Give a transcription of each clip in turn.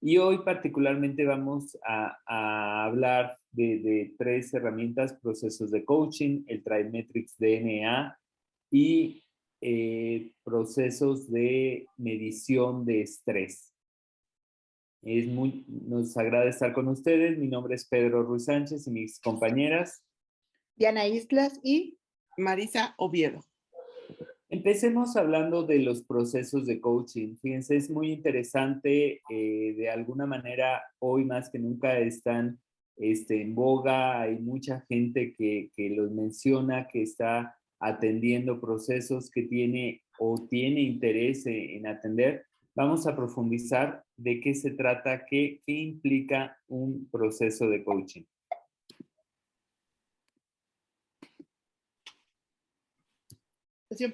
Y hoy particularmente vamos a hablar de tres herramientas: procesos de coaching, el TriMetrix DNA y procesos de medición de estrés. Nos agrada estar con ustedes. Mi nombre es Pedro Ruiz Sánchez y mis compañeras Diana Islas y Marisa Oviedo. Empecemos hablando de los procesos de coaching. Fíjense, es muy interesante. De alguna manera, hoy más que nunca están en boga. Hay mucha gente que los menciona, que está atendiendo procesos, que tiene interés en atender. Vamos a profundizar de qué se trata, qué implica un proceso de coaching.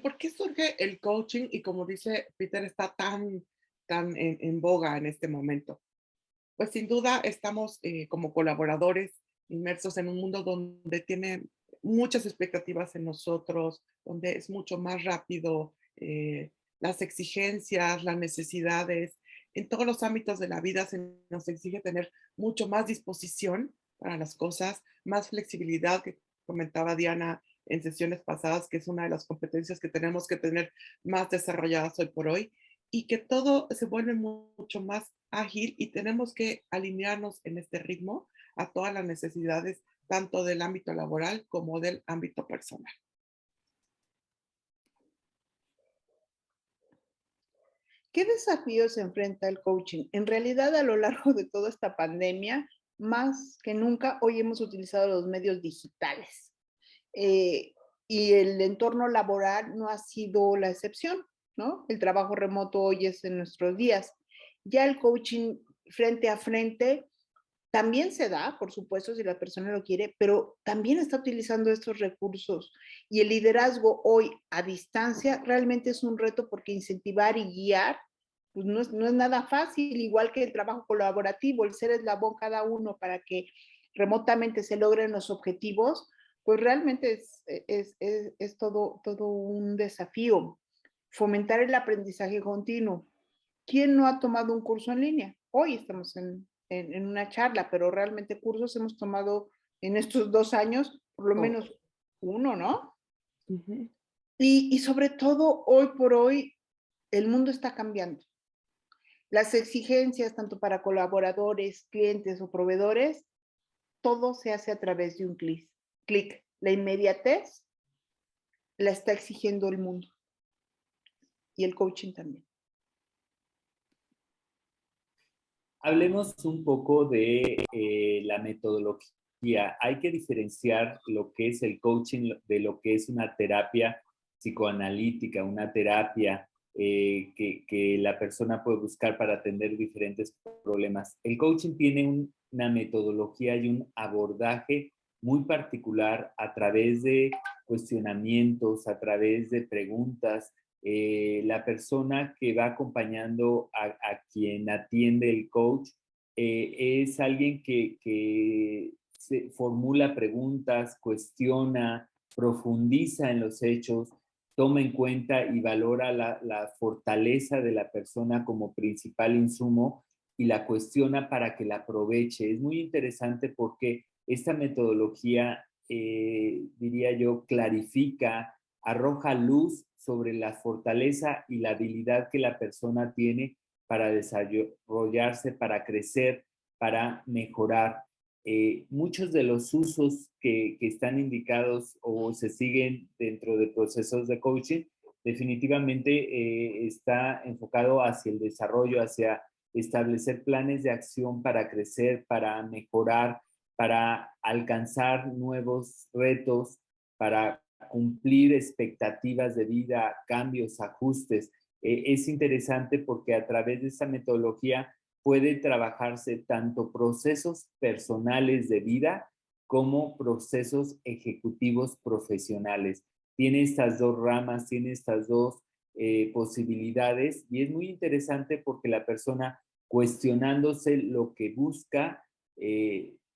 ¿Por qué surge el coaching? Y como dice Peter, está tan en boga en este momento. Pues sin duda estamos como colaboradores inmersos en un mundo donde tiene muchas expectativas en nosotros, donde es mucho más rápido, las exigencias, las necesidades. En todos los ámbitos de la vida se nos exige tener mucho más disposición para las cosas, más flexibilidad, que comentaba Diana en sesiones pasadas, que es una de las competencias que tenemos que tener más desarrolladas hoy por hoy, y que todo se vuelve mucho más ágil y tenemos que alinearnos en este ritmo a todas las necesidades, tanto del ámbito laboral como del ámbito personal. ¿qué desafíos se enfrenta el coaching? En realidad, a lo largo de toda esta pandemia, más que nunca, hoy hemos utilizado los medios digitales. Y el entorno laboral no ha sido la excepción, ¿no? El trabajo remoto hoy es en nuestros días. Ya el coaching frente a frente también se da, por supuesto, si la persona lo quiere, pero también está utilizando estos recursos. Y el liderazgo hoy a distancia realmente es un reto, porque incentivar y guiar pues no es nada fácil, igual que el trabajo colaborativo, el ser eslabón cada uno para que remotamente se logren los objetivos, pues realmente es todo un desafío. Fomentar el aprendizaje continuo. ¿Quién no ha tomado un curso en línea? Hoy estamos en una charla, pero realmente cursos hemos tomado en estos 2 años, por lo menos uno, ¿no? Ujú. Y sobre todo, hoy por hoy, el mundo está cambiando. Las exigencias, tanto para colaboradores, clientes o proveedores, todo se hace a través de un clic. La inmediatez la está exigiendo el mundo y el coaching también. Hablemos un poco de la metodología. Hay que diferenciar lo que es el coaching de lo que es una terapia psicoanalítica, una terapia que la persona puede buscar para atender diferentes problemas. El coaching tiene una metodología y un abordaje muy particular a través de cuestionamientos, a través de preguntas. La persona que va acompañando a quien atiende el coach es alguien que se formula preguntas, cuestiona, profundiza en los hechos, toma en cuenta y valora la fortaleza de la persona como principal insumo y la cuestiona para que la aproveche. Es muy interesante porque esta metodología, diría yo, clarifica, arroja luz sobre la fortaleza y la habilidad que la persona tiene para desarrollarse, para crecer, para mejorar. Muchos de los usos que están indicados o se siguen dentro de procesos de coaching definitivamente está enfocado hacia el desarrollo, hacia establecer planes de acción para crecer, para mejorar, para alcanzar nuevos retos, para cumplir expectativas de vida, cambios, ajustes. Es interesante porque a través de esta metodología puede trabajarse tanto procesos personales de vida como procesos ejecutivos profesionales. Tiene estas dos ramas, tiene estas dos posibilidades, y es muy interesante porque la persona, cuestionándose lo que busca,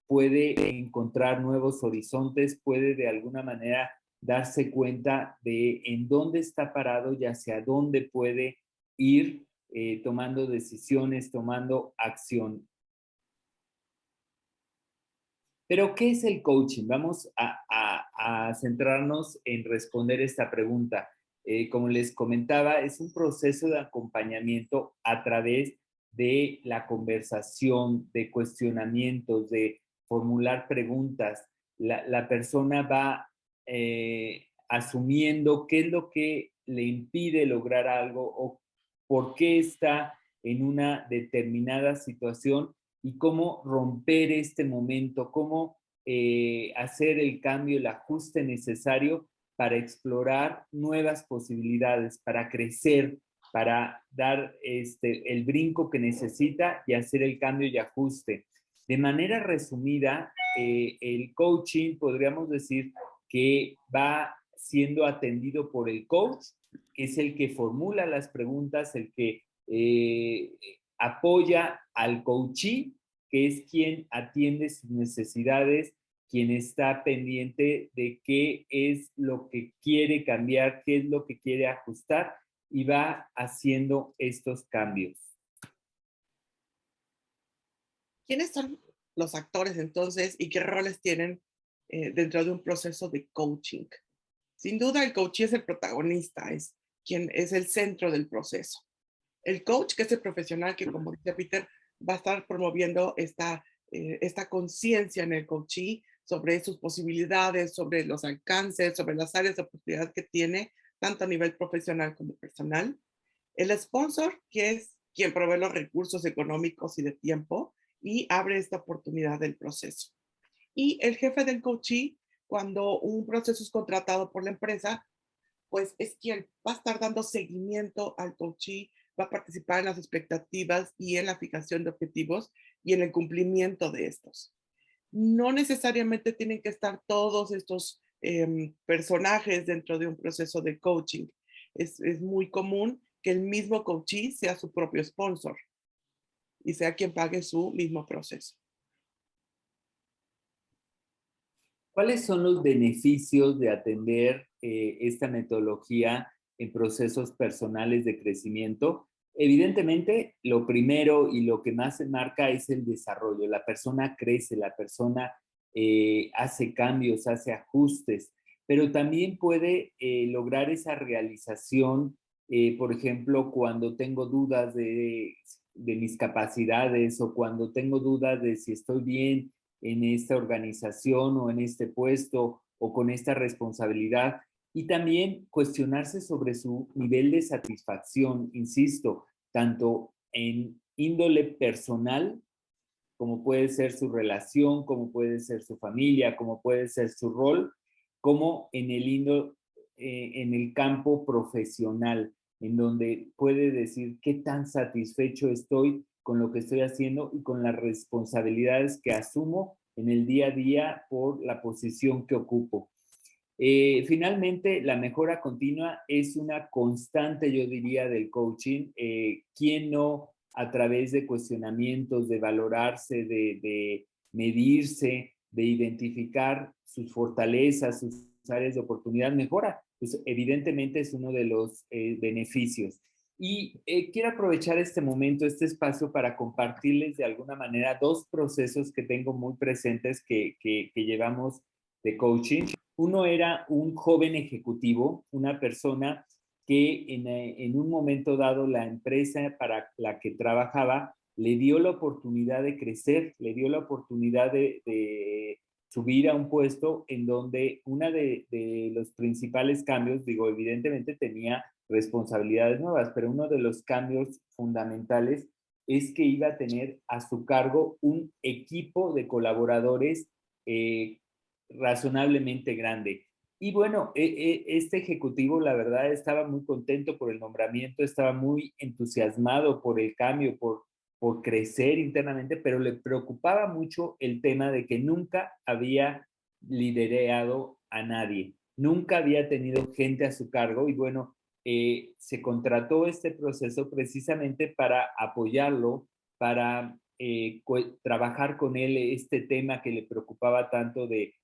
puede encontrar nuevos horizontes, puede de alguna manera darse cuenta de en dónde está parado y hacia dónde puede ir tomando decisiones, tomando acción. Pero, ¿qué es el coaching? Vamos a centrarnos en responder esta pregunta. Como les comentaba, es un proceso de acompañamiento a través de la conversación, de cuestionamientos, de formular preguntas. La persona va asumiendo qué es lo que le impide lograr algo o por qué está en una determinada situación y cómo romper este momento, cómo hacer el cambio, el ajuste necesario para explorar nuevas posibilidades, para crecer, para dar el brinco que necesita y hacer el cambio y ajuste. De manera resumida, el coaching podríamos decir que va siendo atendido por el coach, que es el que formula las preguntas, el que apoya al coachee, que es quien atiende sus necesidades, quien está pendiente de qué es lo que quiere cambiar, qué es lo que quiere ajustar y va haciendo estos cambios. ¿Quiénes son los actores entonces y qué roles tienen dentro de un proceso de coaching? Sin duda, el coach es el protagonista, es quien es el centro del proceso. El coach, que es el profesional que, como dice Peter, va a estar promoviendo esta conciencia en el coachee sobre sus posibilidades, sobre los alcances, sobre las áreas de oportunidad que tiene, tanto a nivel profesional como personal. El sponsor, que es quien provee los recursos económicos y de tiempo y abre esta oportunidad del proceso. Y el jefe del coachee, cuando un proceso es contratado por la empresa, pues es quien va a estar dando seguimiento al coachee, va a participar en las expectativas y en la fijación de objetivos y en el cumplimiento de estos. No necesariamente tienen que estar todos estos personajes dentro de un proceso de coaching. Es muy común que el mismo coachee sea su propio sponsor y sea quien pague su mismo proceso. ¿Cuáles son los beneficios de atender esta metodología en procesos personales de crecimiento? Evidentemente, lo primero y lo que más se marca es el desarrollo. La persona crece, la persona hace cambios, hace ajustes, pero también puede lograr esa realización, por ejemplo, cuando tengo dudas de mis capacidades o cuando tengo dudas de si estoy bien en esta organización o en este puesto o con esta responsabilidad y también cuestionarse sobre su nivel de satisfacción, insisto, tanto en índole personal, como puede ser su relación, como puede ser su familia, como puede ser su rol, como en el campo profesional, en donde puede decir qué tan satisfecho estoy con lo que estoy haciendo y con las responsabilidades que asumo en el día a día por la posición que ocupo. Finalmente, la mejora continua es una constante, yo diría, del coaching. ¿Quién no a través de cuestionamientos, de valorarse, de medirse, de identificar sus fortalezas, sus áreas de oportunidad, mejora? Pues evidentemente es uno de los beneficios. Y quiero aprovechar este momento, este espacio para compartirles de alguna manera dos procesos que tengo muy presentes que llevamos de coaching. Uno era un joven ejecutivo, una persona que en un momento dado la empresa para la que trabajaba le dio la oportunidad de crecer, le dio la oportunidad de subir a un puesto en donde uno de los principales cambios, digo, evidentemente tenía responsabilidades nuevas, pero uno de los cambios fundamentales es que iba a tener a su cargo un equipo de colaboradores razonablemente grande. Y bueno, este ejecutivo, la verdad, estaba muy contento por el nombramiento, estaba muy entusiasmado por el cambio, por crecer internamente, pero le preocupaba mucho el tema de que nunca había liderado a nadie, nunca había tenido gente a su cargo y bueno, se contrató este proceso precisamente para apoyarlo, para trabajar con él este tema que le preocupaba tanto de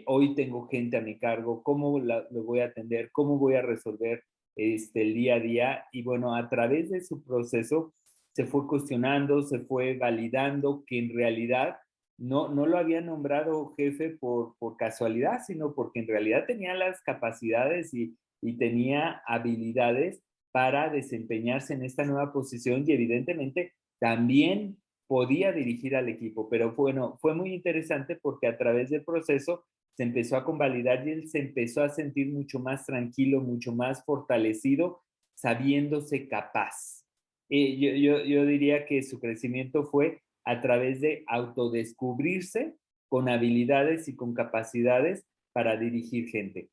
hoy tengo gente a mi cargo, cómo lo voy a atender, cómo voy a resolver el día a día. Y bueno, a través de su proceso se fue cuestionando, se fue validando que en realidad no lo había nombrado jefe por casualidad, sino porque en realidad tenía las capacidades y tenía habilidades para desempeñarse en esta nueva posición y evidentemente también podía dirigir al equipo. Pero bueno, fue muy interesante porque a través del proceso se empezó a convalidar y él se empezó a sentir mucho más tranquilo, mucho más fortalecido, sabiéndose capaz. Yo diría que su crecimiento fue a través de autodescubrirse con habilidades y con capacidades para dirigir gente.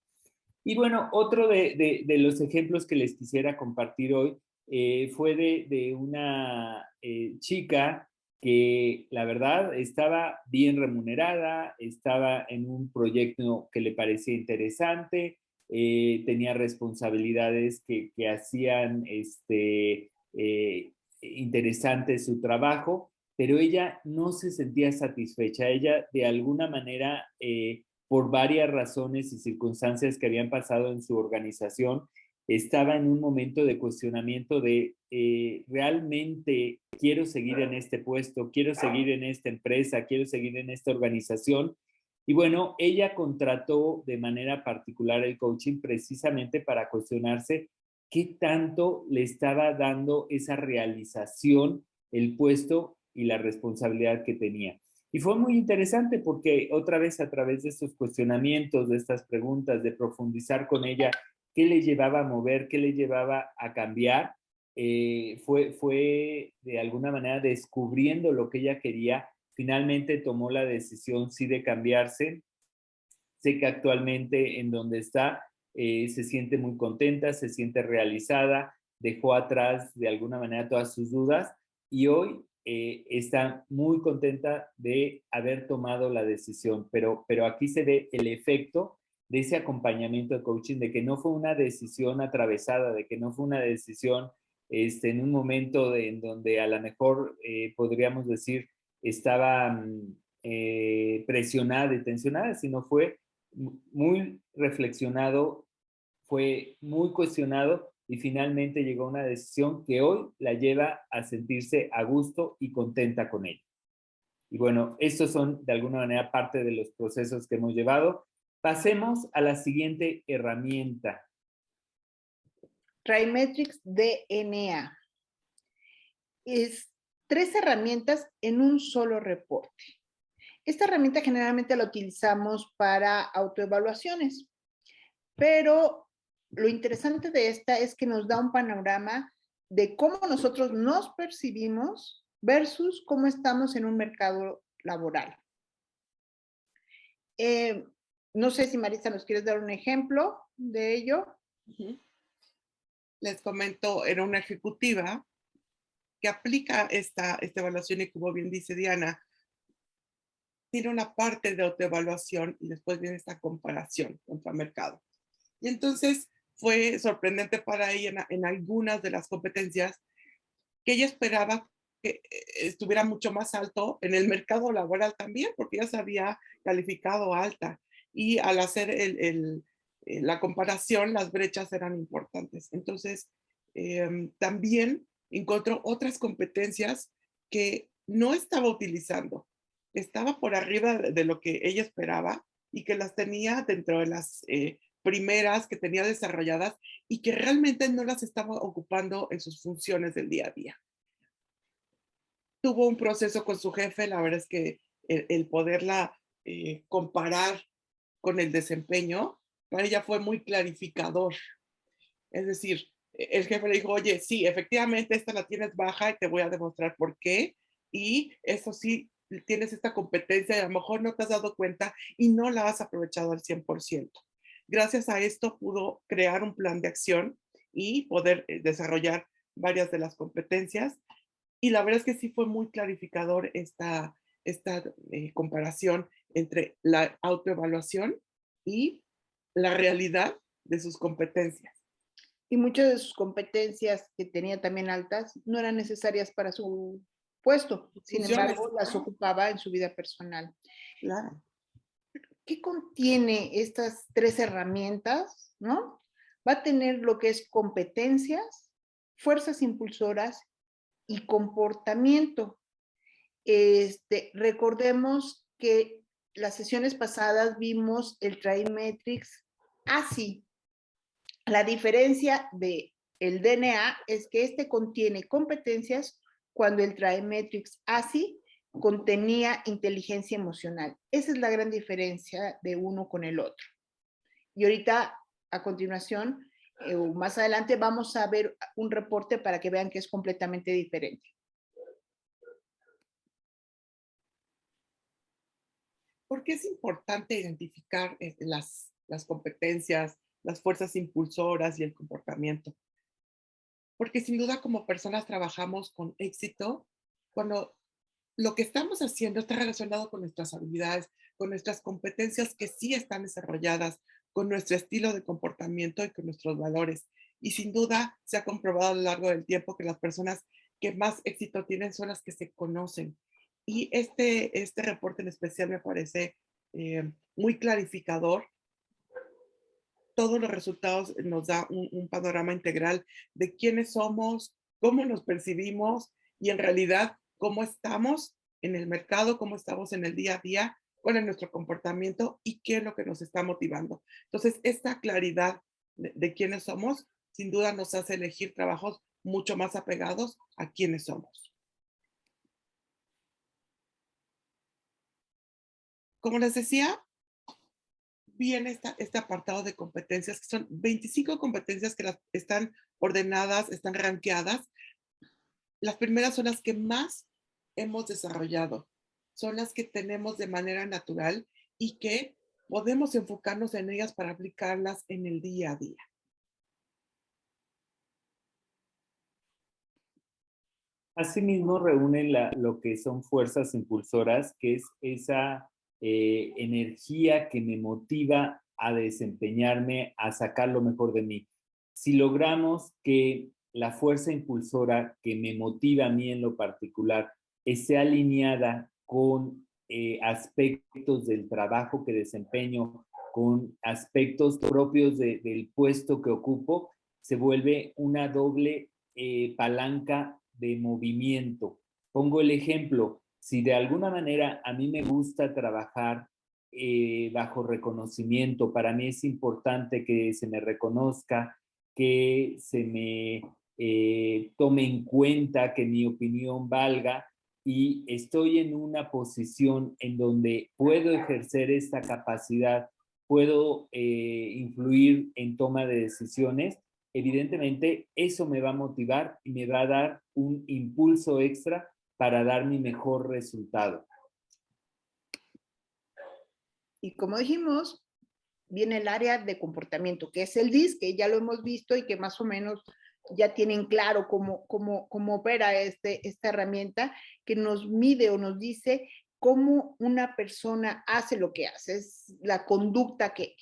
Y bueno, otro de los ejemplos que les quisiera compartir hoy fue de una chica que la verdad estaba bien remunerada, estaba en un proyecto que le parecía interesante, tenía responsabilidades que hacían interesante su trabajo, pero ella no se sentía satisfecha. Ella de alguna manera por varias razones y circunstancias que habían pasado en su organización, estaba en un momento de cuestionamiento de realmente quiero seguir en este puesto, quiero seguir en esta empresa, quiero seguir en esta organización. Y bueno, ella contrató de manera particular el coaching precisamente para cuestionarse qué tanto le estaba dando esa realización el puesto y la responsabilidad que tenía. Y fue muy interesante porque otra vez a través de estos cuestionamientos, de estas preguntas, de profundizar con ella, qué le llevaba a mover, qué le llevaba a cambiar, fue de alguna manera descubriendo lo que ella quería. Finalmente tomó la decisión sí de cambiarse. Sé que actualmente en donde está se siente muy contenta, se siente realizada, dejó atrás de alguna manera todas sus dudas y hoy está muy contenta de haber tomado la decisión, pero aquí se ve el efecto de ese acompañamiento de coaching, de que no fue una decisión atravesada, de que no fue una decisión en un momento en donde a lo mejor podríamos decir estaba presionada y tensionada, sino fue muy reflexionado, fue muy cuestionado y finalmente llegó a una decisión que hoy la lleva a sentirse a gusto y contenta con ella. Y bueno, estos son de alguna manera parte de los procesos que hemos llevado. Pasemos a la siguiente herramienta. Trimetrics DNA. Es 3 herramientas en un solo reporte. Esta herramienta generalmente la utilizamos para autoevaluaciones, pero lo interesante de esta es que nos da un panorama de cómo nosotros nos percibimos versus cómo estamos en un mercado laboral. No sé si Marisa nos quieres dar un ejemplo de ello. Les comento, era una ejecutiva que aplica esta evaluación y como bien dice Diana, tiene una parte de autoevaluación y después viene esta comparación contra mercado. Y entonces fue sorprendente para ella en algunas de las competencias que ella esperaba que estuviera mucho más alto en el mercado laboral también, porque ya se había calificado alta. Y al hacer la comparación, las brechas eran importantes. Entonces, también encontró otras competencias que no estaba utilizando. Estaba por arriba de lo que ella esperaba y que las tenía dentro de las primeras que tenía desarrolladas y que realmente no las estaba ocupando en sus funciones del día a día. Tuvo un proceso con su jefe, la verdad es que el poderla comparar con el desempeño, para ella fue muy clarificador. Es decir, el jefe le dijo, oye, sí, efectivamente esta la tienes baja y te voy a demostrar por qué. Y eso sí, tienes esta competencia y a lo mejor no te has dado cuenta y no la has aprovechado al 100%. Gracias a esto pudo crear un plan de acción y poder desarrollar varias de las competencias. Y la verdad es que sí fue muy clarificador esta comparación entre la autoevaluación y la realidad de sus competencias. Y muchas de sus competencias que tenía también altas no eran necesarias para su puesto, sin embargo, las ocupaba en su vida personal. Claro. ¿Qué contiene estas 3 herramientas, no? Va a tener lo que es competencias, fuerzas impulsoras y comportamiento. Recordemos que las sesiones pasadas vimos el TriMetrix ASI. La diferencia de el DNA es que contiene competencias cuando el TriMetrix ASI contenía inteligencia emocional. Esa es la gran diferencia de uno con el otro. Y ahorita, a continuación, más adelante, vamos a ver un reporte para que vean que es completamente diferente. ¿Por qué es importante identificar las competencias, las fuerzas impulsoras y el comportamiento? Porque sin duda como personas trabajamos con éxito cuando lo que estamos haciendo está relacionado con nuestras habilidades, con nuestras competencias que sí están desarrolladas, con nuestro estilo de comportamiento y con nuestros valores. Y sin duda se ha comprobado a lo largo del tiempo que las personas que más éxito tienen son las que se conocen. Y este reporte en especial me parece muy clarificador. Todos los resultados nos da un panorama integral de quiénes somos, cómo nos percibimos y en realidad cómo estamos en el mercado, cómo estamos en el día a día, cuál es nuestro comportamiento y qué es lo que nos está motivando. Entonces, esta claridad de quiénes somos, sin duda nos hace elegir trabajos mucho más apegados a quiénes somos. Como les decía, viene este apartado de competencias, que son 25 competencias que están ordenadas, están rankeadas. Las primeras son las que más hemos desarrollado, son las que tenemos de manera natural y que podemos enfocarnos en ellas para aplicarlas en el día a día. Asimismo, reúnen lo que son fuerzas impulsoras, que es esa energía que me motiva a desempeñarme, a sacar lo mejor de mí. Si logramos que la fuerza impulsora que me motiva a mí en lo particular esté alineada con aspectos del trabajo que desempeño, con aspectos propios del puesto que ocupo, se vuelve una doble palanca de movimiento. Pongo el ejemplo, si de alguna manera a mí me gusta trabajar bajo reconocimiento, para mí es importante que se me reconozca, que se me tome en cuenta, que mi opinión valga, y estoy en una posición en donde puedo ejercer esta capacidad, puedo influir en toma de decisiones, evidentemente eso me va a motivar y me va a dar un impulso extra para dar mi mejor resultado. Y como dijimos, viene el área de comportamiento, que es el DIS, que ya lo hemos visto y que más o menos ya tienen claro cómo opera esta herramienta que nos mide o nos dice cómo una persona hace lo que hace, es la conducta que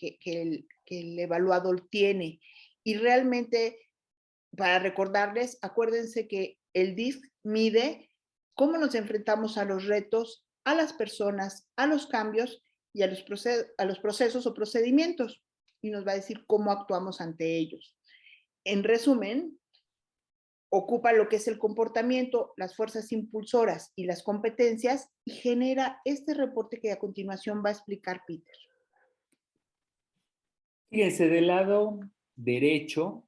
el evaluador tiene. Y realmente, para recordarles, acuérdense que el DISC mide cómo nos enfrentamos a los retos, a las personas, a los cambios y a los procesos o procedimientos, y nos va a decir cómo actuamos ante ellos. En resumen, ocupa lo que es el comportamiento, las fuerzas impulsoras y las competencias y genera este reporte que a continuación va a explicar Peter. Fíjense, del lado derecho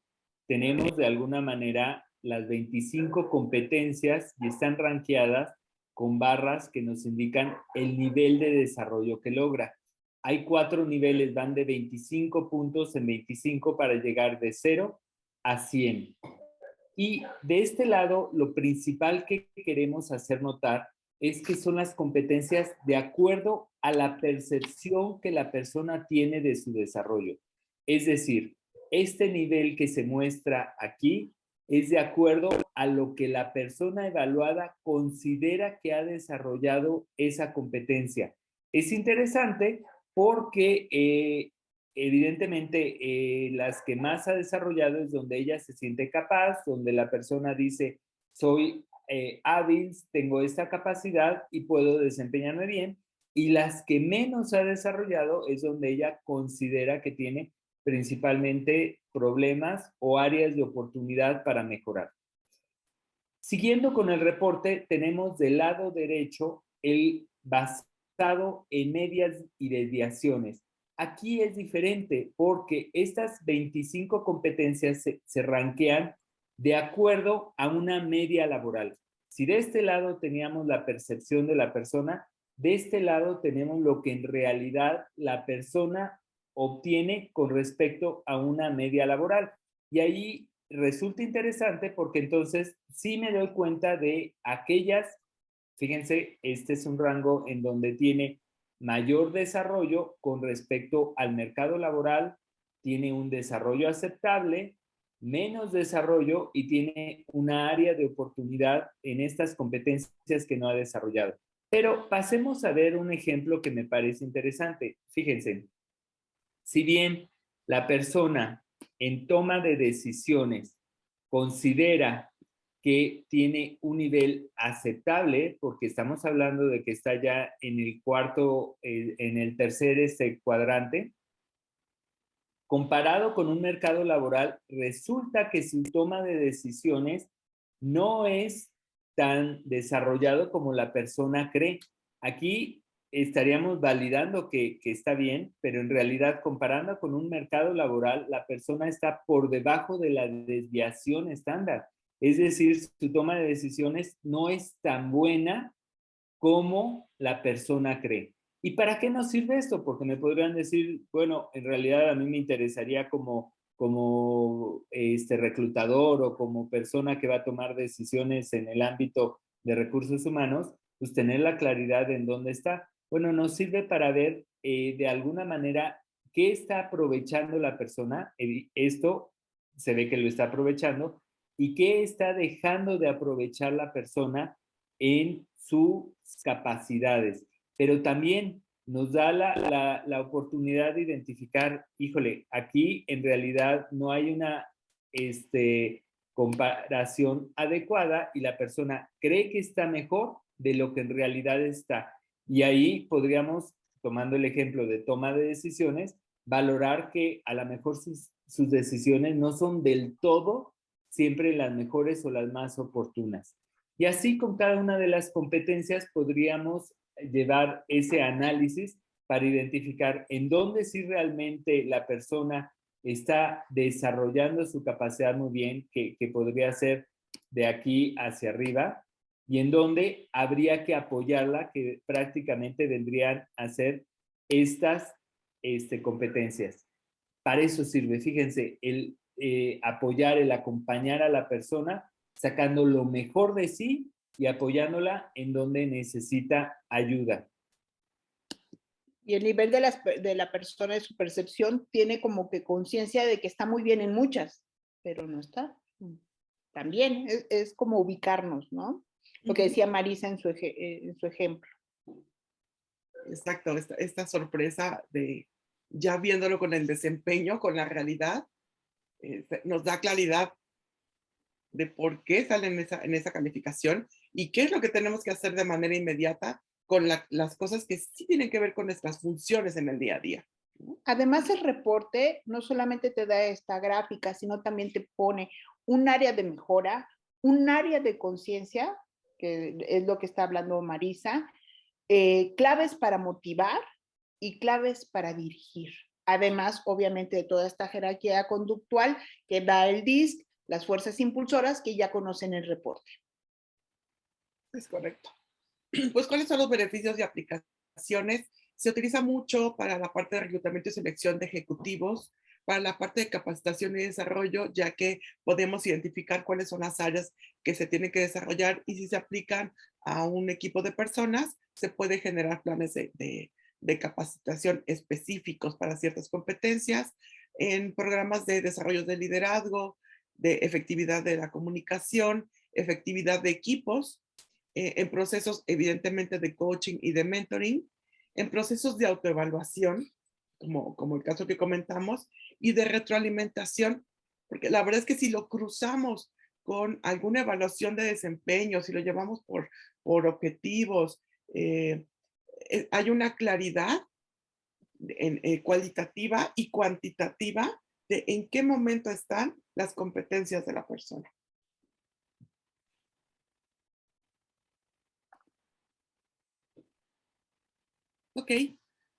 tenemos de alguna manera las 25 competencias y están rankeadas con barras que nos indican el nivel de desarrollo que logra. Hay 4 niveles, van de 25 puntos en 25 para llegar de 0 a 100. Y de este lado, lo principal que queremos hacer notar es que son las competencias de acuerdo a la percepción que la persona tiene de su desarrollo. Es decir, este nivel que se muestra aquí es de acuerdo a lo que la persona evaluada considera que ha desarrollado esa competencia. Es interesante porque evidentemente las que más ha desarrollado es donde ella se siente capaz, donde la persona dice, soy hábil, tengo esta capacidad y puedo desempeñarme bien, y las que menos ha desarrollado es donde ella considera que tiene principalmente problemas o áreas de oportunidad para mejorar. Siguiendo con el reporte, tenemos del lado derecho el basado en medias y desviaciones. Aquí es diferente porque estas 25 competencias se rankean de acuerdo a una media laboral. Si de este lado teníamos la percepción de la persona, de este lado tenemos lo que en realidad la persona obtiene con respecto a una media laboral. Y ahí resulta interesante porque entonces sí me doy cuenta de aquellas, fíjense, este es un rango en donde tiene mayor desarrollo con respecto al mercado laboral, tiene un desarrollo aceptable, menos desarrollo y tiene una área de oportunidad en estas competencias que no ha desarrollado. Pero pasemos a ver un ejemplo que me parece interesante. Fíjense, si bien la persona en toma de decisiones considera que tiene un nivel aceptable, porque estamos hablando de que está ya en el cuarto, en el tercer cuadrante, comparado con un mercado laboral, resulta que su toma de decisiones no es tan desarrollado como la persona cree. Aquí estaríamos validando que está bien, pero en realidad comparando con un mercado laboral, la persona está por debajo de la desviación estándar. Es decir, su toma de decisiones no es tan buena como la persona cree. ¿Y para qué nos sirve esto? Porque me podrían decir, bueno, en realidad a mí me interesaría como reclutador o como persona que va a tomar decisiones en el ámbito de recursos humanos, pues tener la claridad en dónde está. Bueno, nos sirve para ver de alguna manera qué está aprovechando la persona. Esto se ve que lo está aprovechando y qué está dejando de aprovechar la persona en sus capacidades, pero también nos da la oportunidad de identificar, híjole, aquí en realidad no hay una comparación adecuada y la persona cree que está mejor de lo que en realidad está. Y ahí podríamos, tomando el ejemplo de toma de decisiones, valorar que a lo mejor sus decisiones no son del todo siempre las mejores o las más oportunas. Y así con cada una de las competencias podríamos llevar ese análisis para identificar en dónde sí realmente la persona está desarrollando su capacidad muy bien, que podría ser de aquí hacia arriba, y en dónde habría que apoyarla, que prácticamente vendrían a ser estas competencias. Para eso sirve, fíjense, el apoyar, el acompañar a la persona, sacando lo mejor de sí y apoyándola en donde necesita ayuda. Y el nivel de la persona, de su percepción, tiene como que conciencia de que está muy bien en muchas, pero no está. También es como ubicarnos, ¿no? Lo que decía Marisa en su ejemplo. Exacto, esta sorpresa de ya viéndolo con el desempeño, con la realidad, nos da claridad de por qué sale en esa calificación y qué es lo que tenemos que hacer de manera inmediata con las cosas que sí tienen que ver con nuestras funciones en el día a día. Además, el reporte no solamente te da esta gráfica, sino también te pone un área de mejora, un área de conciencia, que es lo que está hablando Marisa, claves para motivar y claves para dirigir. Además, obviamente, de toda esta jerarquía conductual que da el DISC, las fuerzas impulsoras que ya conocen el reporte. Es correcto. Pues, ¿cuáles son los beneficios de aplicaciones? Se utiliza mucho para la parte de reclutamiento y selección de ejecutivos, para la parte de capacitación y desarrollo, ya que podemos identificar cuáles son las áreas que se tienen que desarrollar y si se aplican a un equipo de personas, se puede generar planes de capacitación específicos para ciertas competencias, en programas de desarrollo de liderazgo, de efectividad de la comunicación, efectividad de equipos, en procesos evidentemente de coaching y de mentoring, en procesos de autoevaluación, como el caso que comentamos, y de retroalimentación, porque la verdad es que si lo cruzamos con alguna evaluación de desempeño, si lo llevamos por objetivos, hay una claridad cualitativa y cuantitativa de en qué momento están las competencias de la persona. Ok,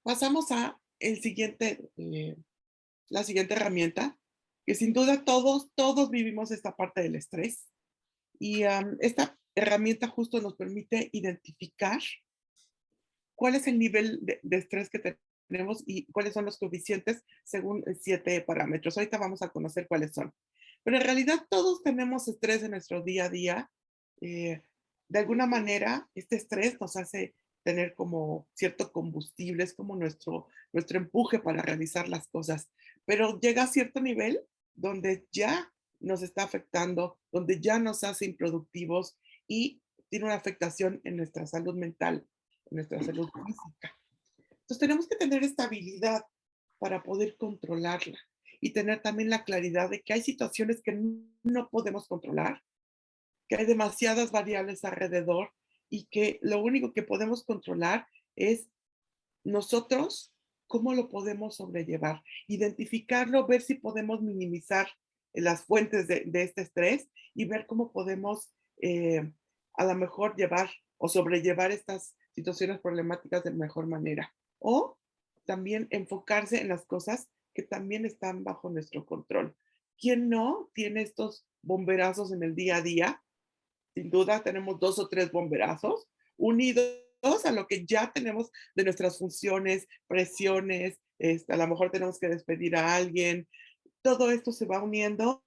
pasamos a la siguiente herramienta, que sin duda todos vivimos esta parte del estrés. Y esta herramienta justo nos permite identificar cuál es el nivel de estrés que tenemos y cuáles son los coeficientes según 7 parámetros. Ahorita vamos a conocer cuáles son. Pero en realidad todos tenemos estrés en nuestro día a día. De alguna manera, este estrés nos hace tener como cierto combustible, es como nuestro empuje para realizar las cosas. Pero llega a cierto nivel donde ya nos está afectando, donde ya nos hace improductivos y tiene una afectación en nuestra salud mental, en nuestra salud física. Entonces tenemos que tener estabilidad para poder controlarla y tener también la claridad de que hay situaciones que no podemos controlar, que hay demasiadas variables alrededor y que lo único que podemos controlar es nosotros, cómo lo podemos sobrellevar, identificarlo, ver si podemos minimizar las fuentes de este estrés y ver cómo podemos a lo mejor llevar o sobrellevar estas situaciones problemáticas de mejor manera. O también enfocarse en las cosas que también están bajo nuestro control. ¿Quién no tiene estos bomberazos en el día a día? Sin duda tenemos 2 o 3 bomberazos unidos a lo que ya tenemos de nuestras funciones, presiones, a lo mejor tenemos que despedir a alguien. Todo esto se va uniendo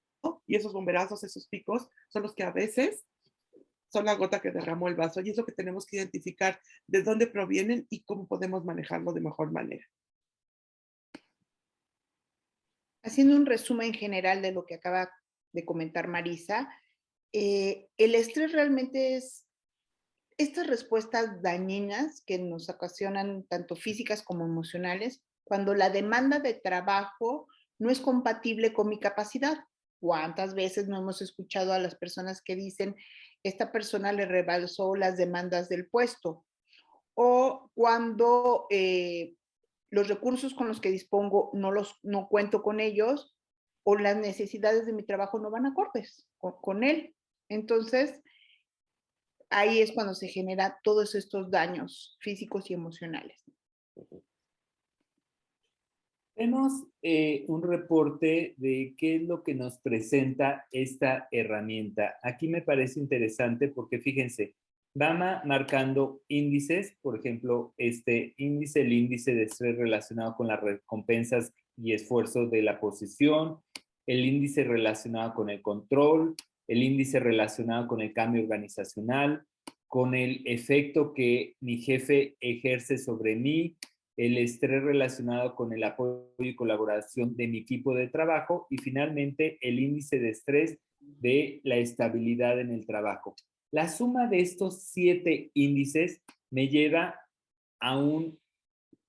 y esos bomberazos, esos picos, son los que a veces son la gota que derramó el vaso y es lo que tenemos que identificar de dónde provienen y cómo podemos manejarlo de mejor manera. Haciendo un resumen general de lo que acaba de comentar Marisa, el estrés realmente es estas respuestas dañinas que nos ocasionan tanto físicas como emocionales cuando la demanda de trabajo no es compatible con mi capacidad. ¿Cuántas veces no hemos escuchado a las personas que dicen, esta persona le rebalsó las demandas del puesto? O cuando los recursos con los que dispongo no cuento con ellos o las necesidades de mi trabajo no van acordes con él. Entonces, ahí es cuando se genera todos estos daños físicos y emocionales. Tenemos un reporte de qué es lo que nos presenta esta herramienta. Aquí me parece interesante porque fíjense, va marcando índices, por ejemplo, este índice, el índice de estrés relacionado con las recompensas y esfuerzos de la posición, el índice relacionado con el control, el índice relacionado con el cambio organizacional, con el efecto que mi jefe ejerce sobre mí, el estrés relacionado con el apoyo y colaboración de mi equipo de trabajo y finalmente el índice de estrés de la estabilidad en el trabajo. La suma de estos 7 índices me lleva a un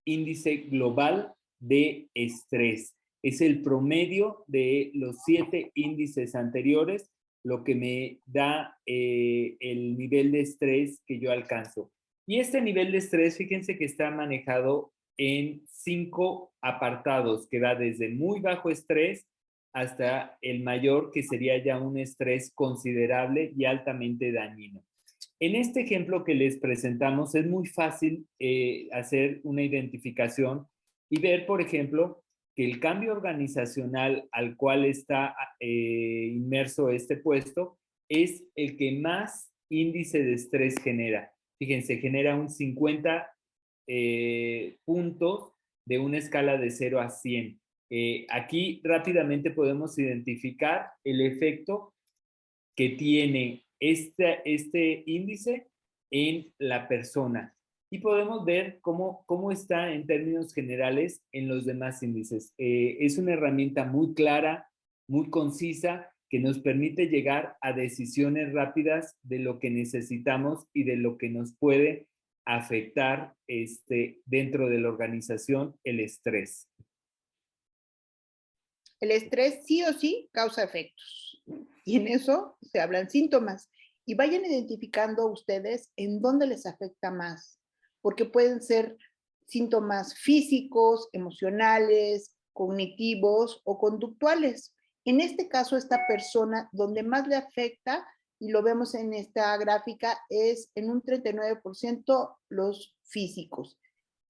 índice global de estrés. Es el promedio de los 7 índices anteriores, lo que me da el nivel de estrés que yo alcanzo. Y este nivel de estrés, fíjense que está manejado en 5 apartados, que va desde muy bajo estrés hasta el mayor, que sería ya un estrés considerable y altamente dañino. En este ejemplo que les presentamos es muy fácil hacer una identificación y ver, por ejemplo, que el cambio organizacional al cual está inmerso este puesto es el que más índice de estrés genera. Fíjense, genera un 50 puntos de una escala de 0 a 100. Aquí rápidamente podemos identificar el efecto que tiene este índice en la persona. Y podemos ver cómo está en términos generales en los demás índices. Es una herramienta muy clara, muy concisa, que nos permite llegar a decisiones rápidas de lo que necesitamos y de lo que nos puede afectar dentro de la organización el estrés. El estrés sí o sí causa efectos. Y en eso se hablan síntomas. Y vayan identificando ustedes en dónde les afecta más. Porque pueden ser síntomas físicos, emocionales, cognitivos o conductuales. En este caso, esta persona donde más le afecta, y lo vemos en esta gráfica, es en un 39% los físicos.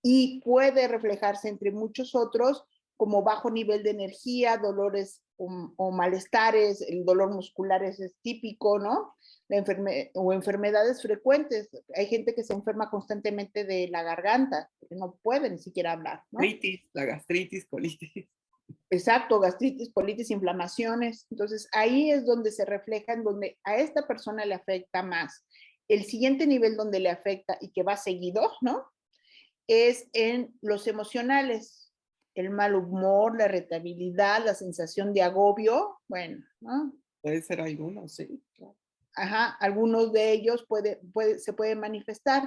Y puede reflejarse entre muchos otros como bajo nivel de energía, dolores o malestares, el dolor muscular es típico, ¿no? O enfermedades frecuentes. Hay gente que se enferma constantemente de la garganta, que no puede ni siquiera hablar, ¿no? La gastritis, colitis. Exacto, gastritis, colitis, inflamaciones. Entonces, ahí es donde se refleja, en donde a esta persona le afecta más. El siguiente nivel donde le afecta y que va seguido, ¿no? Es en los emocionales. El mal humor, la irritabilidad, la sensación de agobio, bueno, ¿no? Puede ser alguno, sí. Ajá, algunos de ellos se pueden manifestar.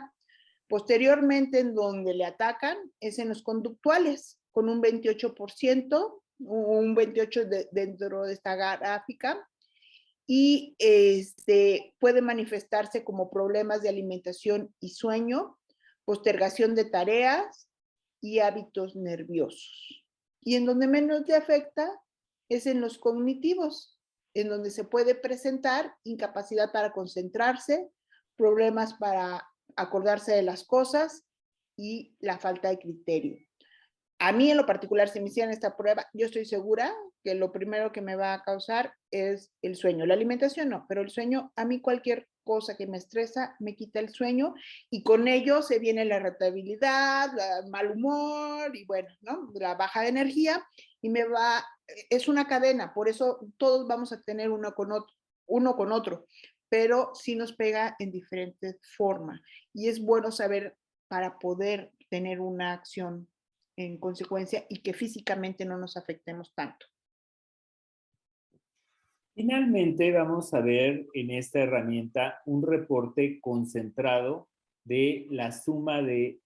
Posteriormente, en donde le atacan, es en los conductuales, con un 28%, un 28% dentro de esta gráfica, y puede manifestarse como problemas de alimentación y sueño, postergación de tareas y hábitos nerviosos. Y en donde menos le afecta es en los cognitivos, en donde se puede presentar incapacidad para concentrarse, problemas para acordarse de las cosas y la falta de criterio. A mí en lo particular, si me hicieran esta prueba, yo estoy segura que lo primero que me va a causar es el sueño. La alimentación no, pero el sueño, a mí cualquier cosa que me estresa me quita el sueño y con ello se viene la irritabilidad, el mal humor y bueno, ¿no? La baja de energía y es una cadena, por eso todos vamos a tener uno con otro, pero sí nos pega en diferentes formas y es bueno saber para poder tener una acción en consecuencia y que físicamente no nos afectemos tanto. Finalmente, vamos a ver en esta herramienta un reporte concentrado de la suma de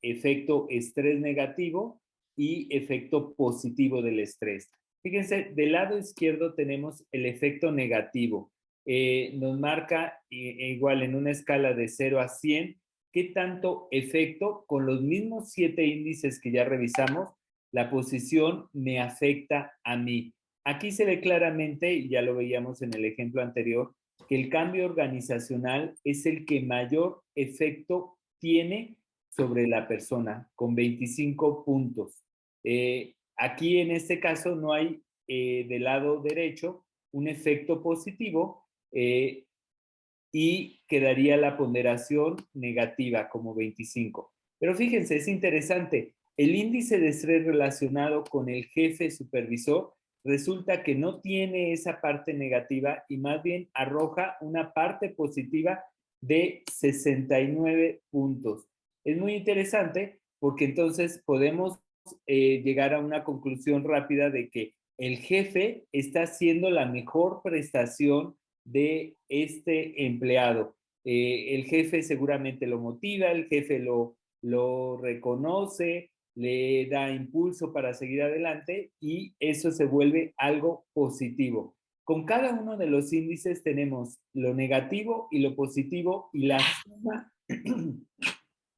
efecto estrés negativo y efecto positivo del estrés. Fíjense, del lado izquierdo tenemos el efecto negativo. Nos marca igual en una escala de 0 a 100 qué tanto efecto con los mismos 7 índices que ya revisamos, la posición me afecta a mí. Aquí se ve claramente, y ya lo veíamos en el ejemplo anterior, que el cambio organizacional es el que mayor efecto tiene sobre la persona, con 25 puntos. Aquí en este caso no hay del lado derecho un efecto positivo y quedaría la ponderación negativa como 25. Pero fíjense, es interesante, el índice de estrés relacionado con el jefe supervisor resulta que no tiene esa parte negativa y más bien arroja una parte positiva de 69 puntos. Es muy interesante porque entonces podemos llegar a una conclusión rápida de que el jefe está haciendo la mejor prestación de este empleado. El jefe seguramente lo motiva, el jefe lo reconoce, le da impulso para seguir adelante y eso se vuelve algo positivo. Con cada uno de los índices tenemos lo negativo y lo positivo y la suma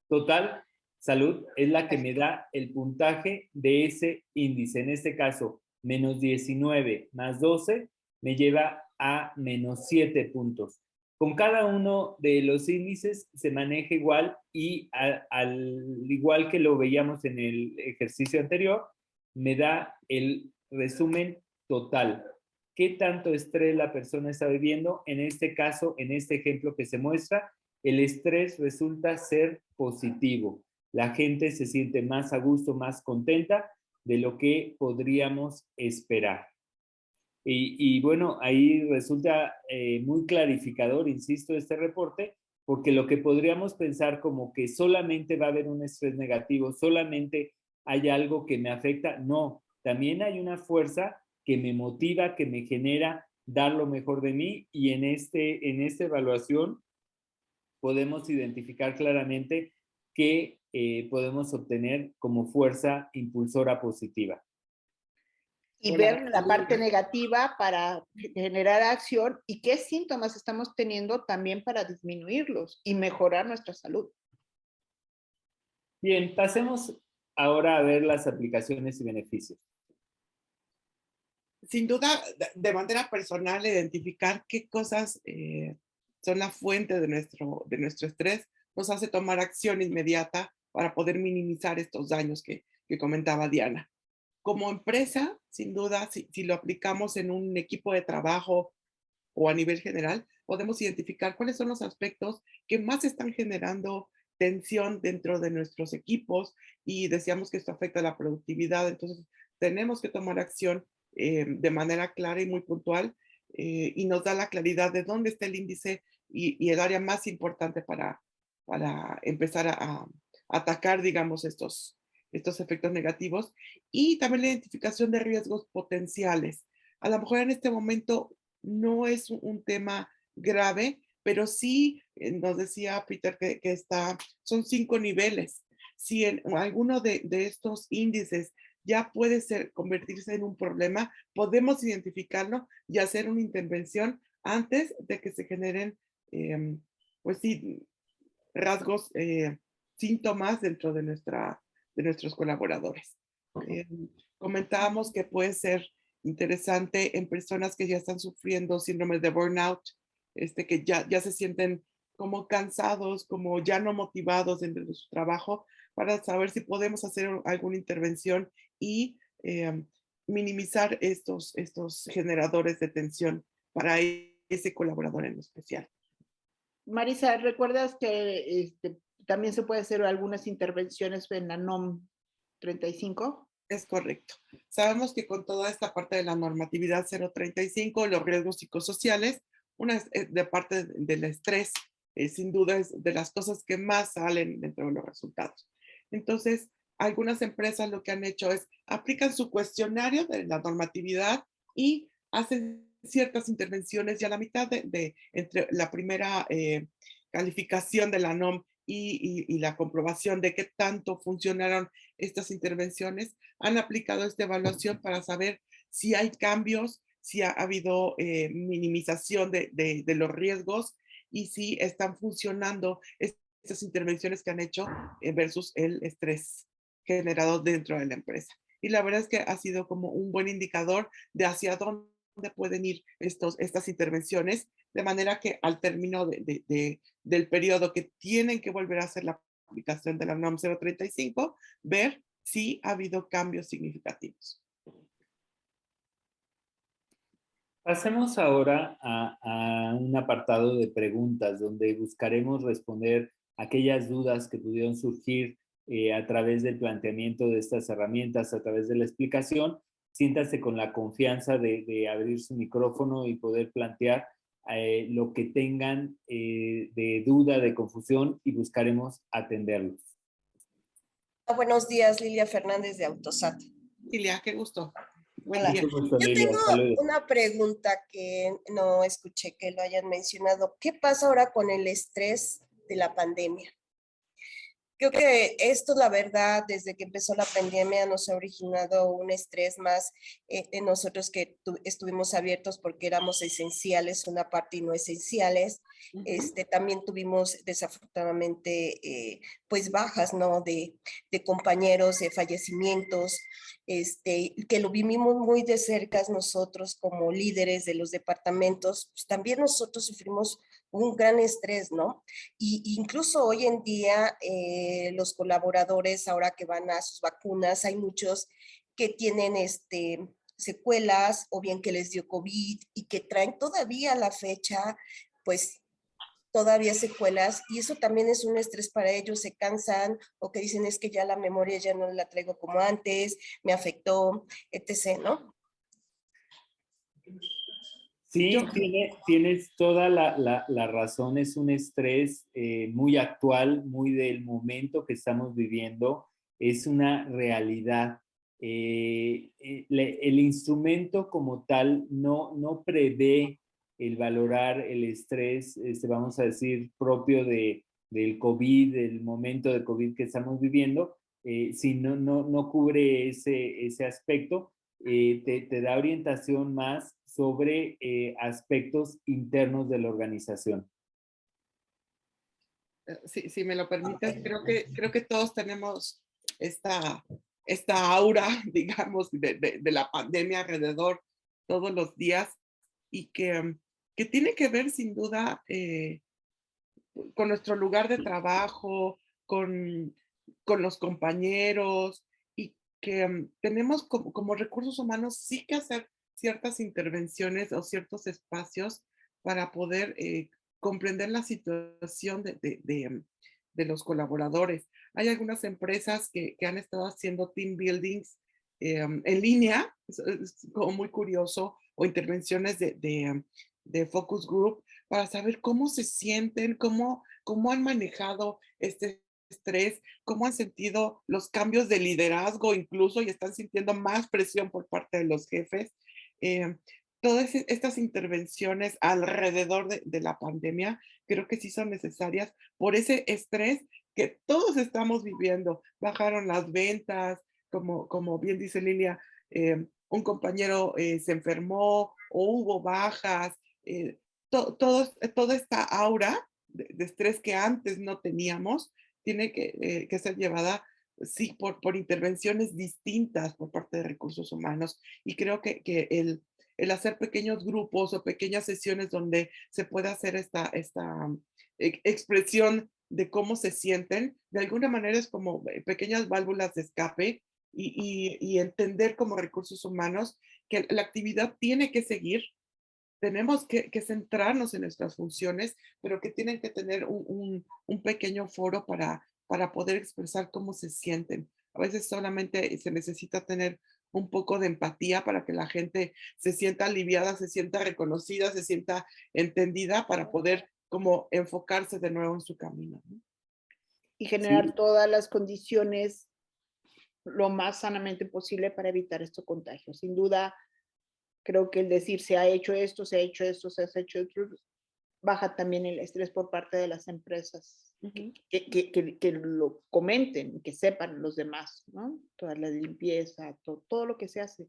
total salud es la que me da el puntaje de ese índice. En este caso, menos 19 más 12 me lleva a menos 7 puntos. Con cada uno de los índices se maneja igual y al igual que lo veíamos en el ejercicio anterior, me da el resumen total. ¿Qué tanto estrés la persona está viviendo? En este caso, en este ejemplo que se muestra, el estrés resulta ser positivo. La gente se siente más a gusto, más contenta de lo que podríamos esperar. Y bueno, ahí resulta muy clarificador, insisto, este reporte, porque lo que podríamos pensar como que solamente va a haber un estrés negativo, solamente hay algo que me afecta, no, también hay una fuerza que me motiva, que me genera dar lo mejor de mí y en esta evaluación podemos identificar claramente qué podemos obtener como fuerza impulsora positiva. Y ver la parte negativa para generar acción y qué síntomas estamos teniendo también para disminuirlos y mejorar nuestra salud. Bien, pasemos ahora a ver las aplicaciones y beneficios. Sin duda, de manera personal, identificar qué cosas son la fuente de nuestro estrés nos hace tomar acción inmediata para poder minimizar estos daños que comentaba Diana. Como empresa, sin duda, si lo aplicamos en un equipo de trabajo o a nivel general, podemos identificar cuáles son los aspectos que más están generando tensión dentro de nuestros equipos y decíamos que esto afecta la productividad, entonces tenemos que tomar acción de manera clara y muy puntual y nos da la claridad de dónde está el índice y el área más importante para empezar a atacar, digamos, estos efectos negativos y también la identificación de riesgos potenciales. A lo mejor en este momento no es un tema grave, pero sí nos decía Peter que son 5 niveles. Si en alguno de estos índices ya puede convertirse en un problema, podemos identificarlo y hacer una intervención antes de que se generen, pues sí, rasgos, síntomas dentro de nuestros colaboradores. Eh, Comentábamos que puede ser interesante en personas que ya están sufriendo síndrome de burnout, que ya se sienten como cansados, como ya no motivados dentro de su trabajo, para saber si podemos hacer alguna intervención y minimizar estos generadores de tensión para ese colaborador en especial. Marisa, ¿recuerdas que también se puede hacer algunas intervenciones en la NOM 35? Es correcto. Sabemos que con toda esta parte de la normatividad 035, los riesgos psicosociales, una de parte del estrés, sin duda es de las cosas que más salen dentro de los resultados. Entonces, algunas empresas lo que han hecho es aplican su cuestionario de la normatividad y hacen ciertas intervenciones y a la mitad entre la primera calificación de la NOM y la comprobación de qué tanto funcionaron estas intervenciones, han aplicado esta evaluación para saber si hay cambios, si ha habido minimización de los riesgos y si están funcionando estas intervenciones que han hecho versus el estrés generado dentro de la empresa. Y la verdad es que ha sido como un buen indicador de hacia dónde pueden ir estas intervenciones, de manera que al término del periodo que tienen que volver a hacer la aplicación de la NOM 035, ver si ha habido cambios significativos. Pasemos ahora a un apartado de preguntas donde buscaremos responder aquellas dudas que pudieron surgir a través del planteamiento de estas herramientas, a través de la explicación. Siéntase con la confianza de abrir su micrófono y poder plantear lo que tengan de duda, de confusión y buscaremos atenderlos. Buenos días, Lilia Fernández de Autosat. Lilia, qué gusto. Hola. Mucho gusto, Yo Lilia. tengo Saludos. una pregunta que no escuché que lo hayan mencionado. ¿Qué pasa ahora con el estrés de la pandemia? Creo que esto, la verdad, desde que empezó la pandemia nos ha originado un estrés más en nosotros que estuvimos abiertos porque éramos esenciales, una parte y no esenciales. También tuvimos desafortunadamente pues bajas, ¿no? De compañeros, de fallecimientos, que lo vivimos muy de cerca nosotros como líderes de los departamentos. Pues también nosotros sufrimos un gran estrés, ¿no? Y incluso hoy en día los colaboradores, ahora que van a sus vacunas, hay muchos que tienen secuelas o bien que les dio COVID y que traen todavía a la fecha, pues todavía secuelas y eso también es un estrés para ellos, se cansan o que dicen es que ya la memoria ya no la traigo como antes, me afectó, etc., ¿no? Sí, tienes toda la razón, es un estrés muy actual, muy del momento que estamos viviendo, es una realidad. El instrumento como tal no prevé el valorar el estrés, vamos a decir, propio del COVID, del momento de COVID que estamos viviendo, si no cubre ese aspecto. Te da orientación más sobre aspectos internos de la organización. Si me lo permites, creo que todos tenemos esta, esta aura, digamos, de la pandemia alrededor todos los días y que tiene que ver sin duda con nuestro lugar de trabajo, con los compañeros y que tenemos como recursos humanos sí que hacer ciertas intervenciones o ciertos espacios para poder comprender la situación de los colaboradores. Hay algunas empresas que han estado haciendo team buildings en línea, es como muy curioso, o intervenciones de focus group para saber cómo se sienten, cómo han manejado este estrés, cómo han sentido los cambios de liderazgo incluso y están sintiendo más presión por parte de los jefes. Eh, Todas estas intervenciones alrededor de la pandemia creo que sí son necesarias por ese estrés que todos estamos viviendo. Bajaron las ventas, como bien dice Lilia, un compañero se enfermó o hubo bajas. Toda esta aura de estrés que antes no teníamos tiene que ser llevada, sí, por intervenciones distintas por parte de recursos humanos. Y creo que el hacer pequeños grupos o pequeñas sesiones donde se pueda hacer esta expresión de cómo se sienten, de alguna manera es como pequeñas válvulas de escape y entender como recursos humanos que la actividad tiene que seguir. Tenemos que centrarnos en nuestras funciones, pero que tienen que tener un pequeño foro para poder expresar cómo se sienten. A veces solamente se necesita tener un poco de empatía para que la gente se sienta aliviada, se sienta reconocida, se sienta entendida para poder como enfocarse de nuevo en su camino, ¿no? Y generar Sí, todas las condiciones lo más sanamente posible para evitar estos contagios. Sin duda, creo que el decir se ha hecho esto, se ha hecho esto, se ha hecho esto, baja también el estrés por parte de las empresas. Que lo comenten, que sepan los demás, ¿no? Toda la limpieza, todo lo que se hace.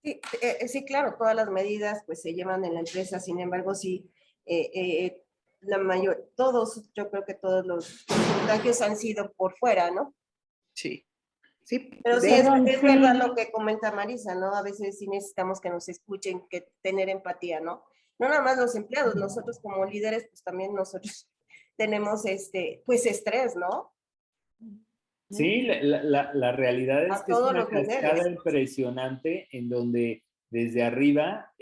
Sí, sí, claro, todas las medidas pues se llevan en la empresa, sin embargo, sí, la mayor, todos, yo creo que todos los contagios han sido por fuera, ¿no? Sí. Sí, Pero sí, Perdón, es sí, verdad lo que comenta Marisa, ¿no? A veces sí necesitamos que nos escuchen, que tener empatía, ¿no? No nada más los empleados, nosotros como líderes, pues también nosotros tenemos pues estrés, ¿no? sí, la realidad es A que es todos una los niveles. cascada impresionante en donde desde arriba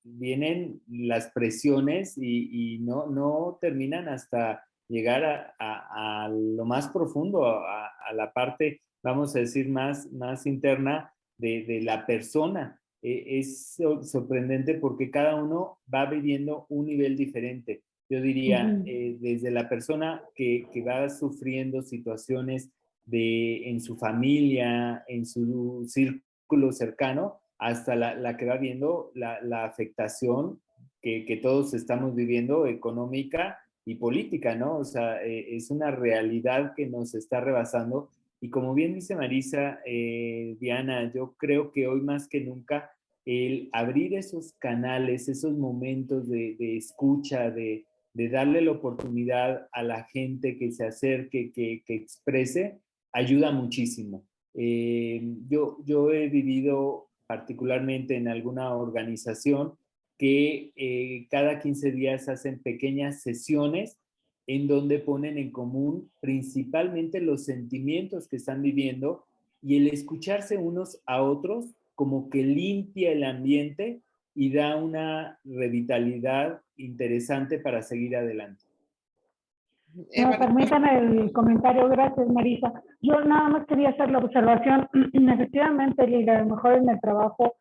vienen las presiones y no terminan hasta llegar a lo más profundo, a la parte, vamos a decir, más interna de la persona. Es sorprendente porque cada uno va viviendo un nivel diferente. Yo diría, desde la persona que va sufriendo situaciones en su familia, en su círculo cercano, hasta la que va viendo la afectación que todos estamos viviendo económica y política, ¿no? O sea, es una realidad que nos está rebasando. Y como bien dice Marisa, Diana, yo creo que hoy más que nunca el abrir esos canales, esos momentos de escucha, de darle la oportunidad a la gente que se acerque, que exprese, ayuda muchísimo. Yo he vivido particularmente en alguna organización que cada 15 días hacen pequeñas sesiones en donde ponen en común principalmente los sentimientos que están viviendo y el escucharse unos a otros como que limpia el ambiente y da una revitalidad interesante para seguir adelante. si me permiten el comentario, gracias Marisa. Yo nada más quería hacer la observación, efectivamente, Lila, a lo mejor en el trabajo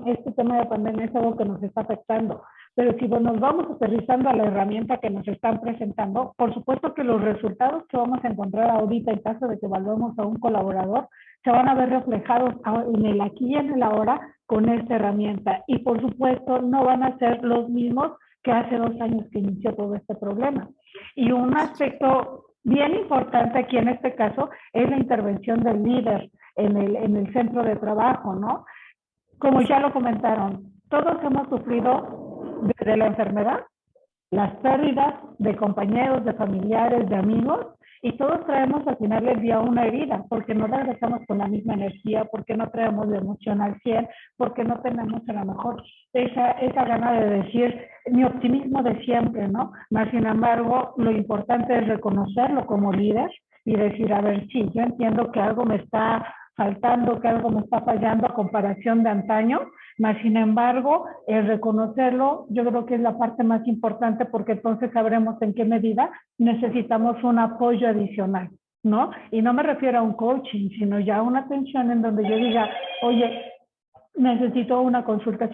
este tema de pandemia es algo que nos está afectando, pero si nos vamos aterrizando a la herramienta que nos están presentando, por supuesto que los resultados que vamos a encontrar ahorita en caso de que evaluemos a un colaborador se van a ver reflejados en el aquí y en el ahora con esta herramienta y por supuesto no van a ser los mismos que hace 2 años que inició todo este problema. Y un aspecto bien importante aquí en este caso es la intervención del líder en el centro de trabajo, ¿no? Como ya lo comentaron, todos hemos sufrido desde la enfermedad las pérdidas de compañeros, de familiares, de amigos, y todos traemos al final del día una herida, porque no regresamos con la misma energía, porque no traemos la emoción al 100, porque no tenemos a lo mejor esa gana de decir mi optimismo de siempre, ¿no? Más sin embargo, lo importante es reconocerlo como líder y decir, a ver, sí, yo entiendo que algo me está faltando, que algo me está fallando a comparación de antaño, más sin embargo, el reconocerlo yo creo que es la parte más importante, porque entonces sabremos en qué medida necesitamos un apoyo adicional, ¿no? Y no me refiero a un coaching, sino ya a una atención en donde yo diga, oye, necesito una consulta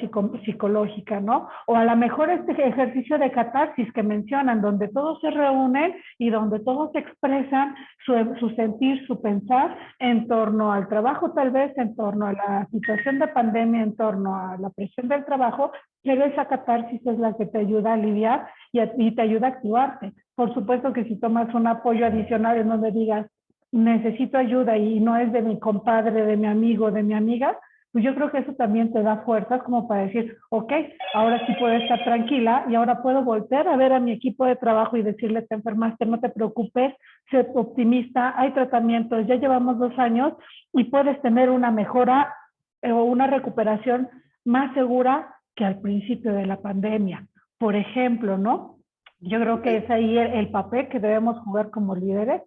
psicológica, ¿no? O a lo mejor este ejercicio de catarsis que mencionan, donde todos se reúnen y donde todos expresan su sentir, su pensar en torno al trabajo, tal vez en torno a la situación de pandemia, en torno a la presión del trabajo, pero esa catarsis es la que te ayuda a aliviar y te ayuda a activarte. Por supuesto que si tomas un apoyo adicional en donde digas, necesito ayuda y no es de mi compadre, de mi amigo, de mi amiga, pues yo creo que eso también te da fuerzas como para decir, ok, ahora sí puedo estar tranquila y ahora puedo volver a ver a mi equipo de trabajo y decirle, te enfermaste, no te preocupes, sé optimista, hay tratamientos, ya llevamos 2 años y puedes tener una mejora o una recuperación más segura que al principio de la pandemia. Por ejemplo, ¿no? Yo creo que es ahí el papel que debemos jugar como líderes,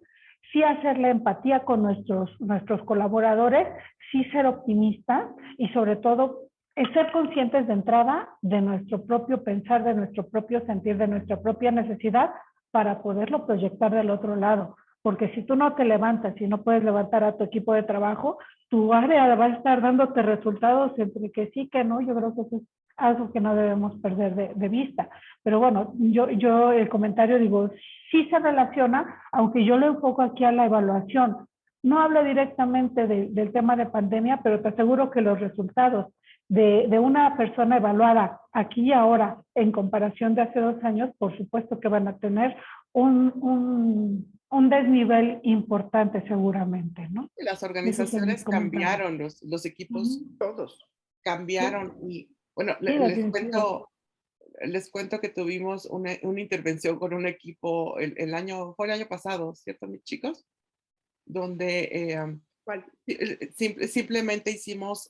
sí hacer la empatía con nuestros colaboradores, sí ser optimistas y sobre todo ser conscientes de entrada de nuestro propio pensar, de nuestro propio sentir, de nuestra propia necesidad para poderlo proyectar del otro lado. Porque si tú no te levantas y no puedes levantar a tu equipo de trabajo, tu área va a estar dándote resultados entre que sí, que no. Yo creo que eso es algo que no debemos perder de vista. Pero bueno, yo el comentario digo, sí se relaciona, aunque yo le enfoco aquí a la evaluación. No hablo directamente del tema de pandemia, pero te aseguro que los resultados de una persona evaluada aquí y ahora en comparación de hace 2 años, por supuesto que van a tener un desnivel importante seguramente, ¿no? Las organizaciones cambiaron, los equipos Todos. cambiaron y bueno, Sí, les cuento que tuvimos una intervención con un equipo fue el año pasado, ¿cierto, mis chicos? Donde simplemente hicimos,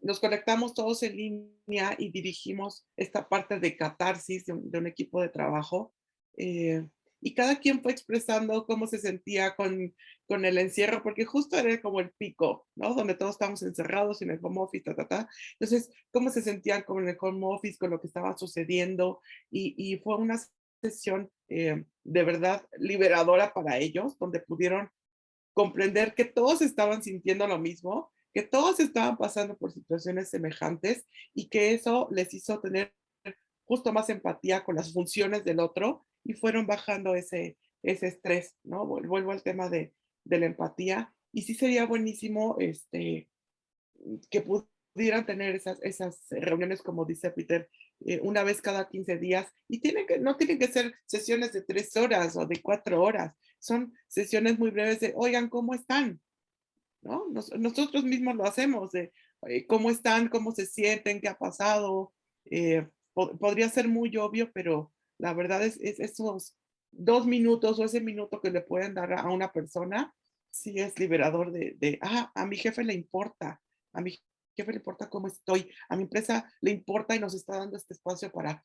nos conectamos todos en línea y dirigimos esta parte de catarsis de un equipo de trabajo. Y cada quien fue expresando cómo se sentía con el encierro, porque justo era como el pico, ¿no? Donde todos estábamos encerrados en el home office, Entonces, cómo se sentían con el home office, con lo que estaba sucediendo. Y fue una sesión de verdad liberadora para ellos, donde pudieron comprender que todos estaban sintiendo lo mismo, que todos estaban pasando por situaciones semejantes y que eso les hizo tener justo más empatía con las funciones del otro y fueron bajando ese estrés, ¿no? Vuelvo al tema de la empatía y sí sería buenísimo que pudieran tener esas reuniones, como dice Peter, una vez cada 15 días y no tienen que ser sesiones de 3 horas o de 4 horas, son sesiones muy breves de, oigan, ¿cómo están? ¿No? Nosotros mismos lo hacemos, de cómo están, cómo se sienten, qué ha pasado. Podría ser muy obvio, pero la verdad es esos 2 minutos o ese minuto que le pueden dar a una persona, sí es liberador a mi jefe le importa, a mi jefe le importa cómo estoy, a mi empresa le importa y nos está dando este espacio para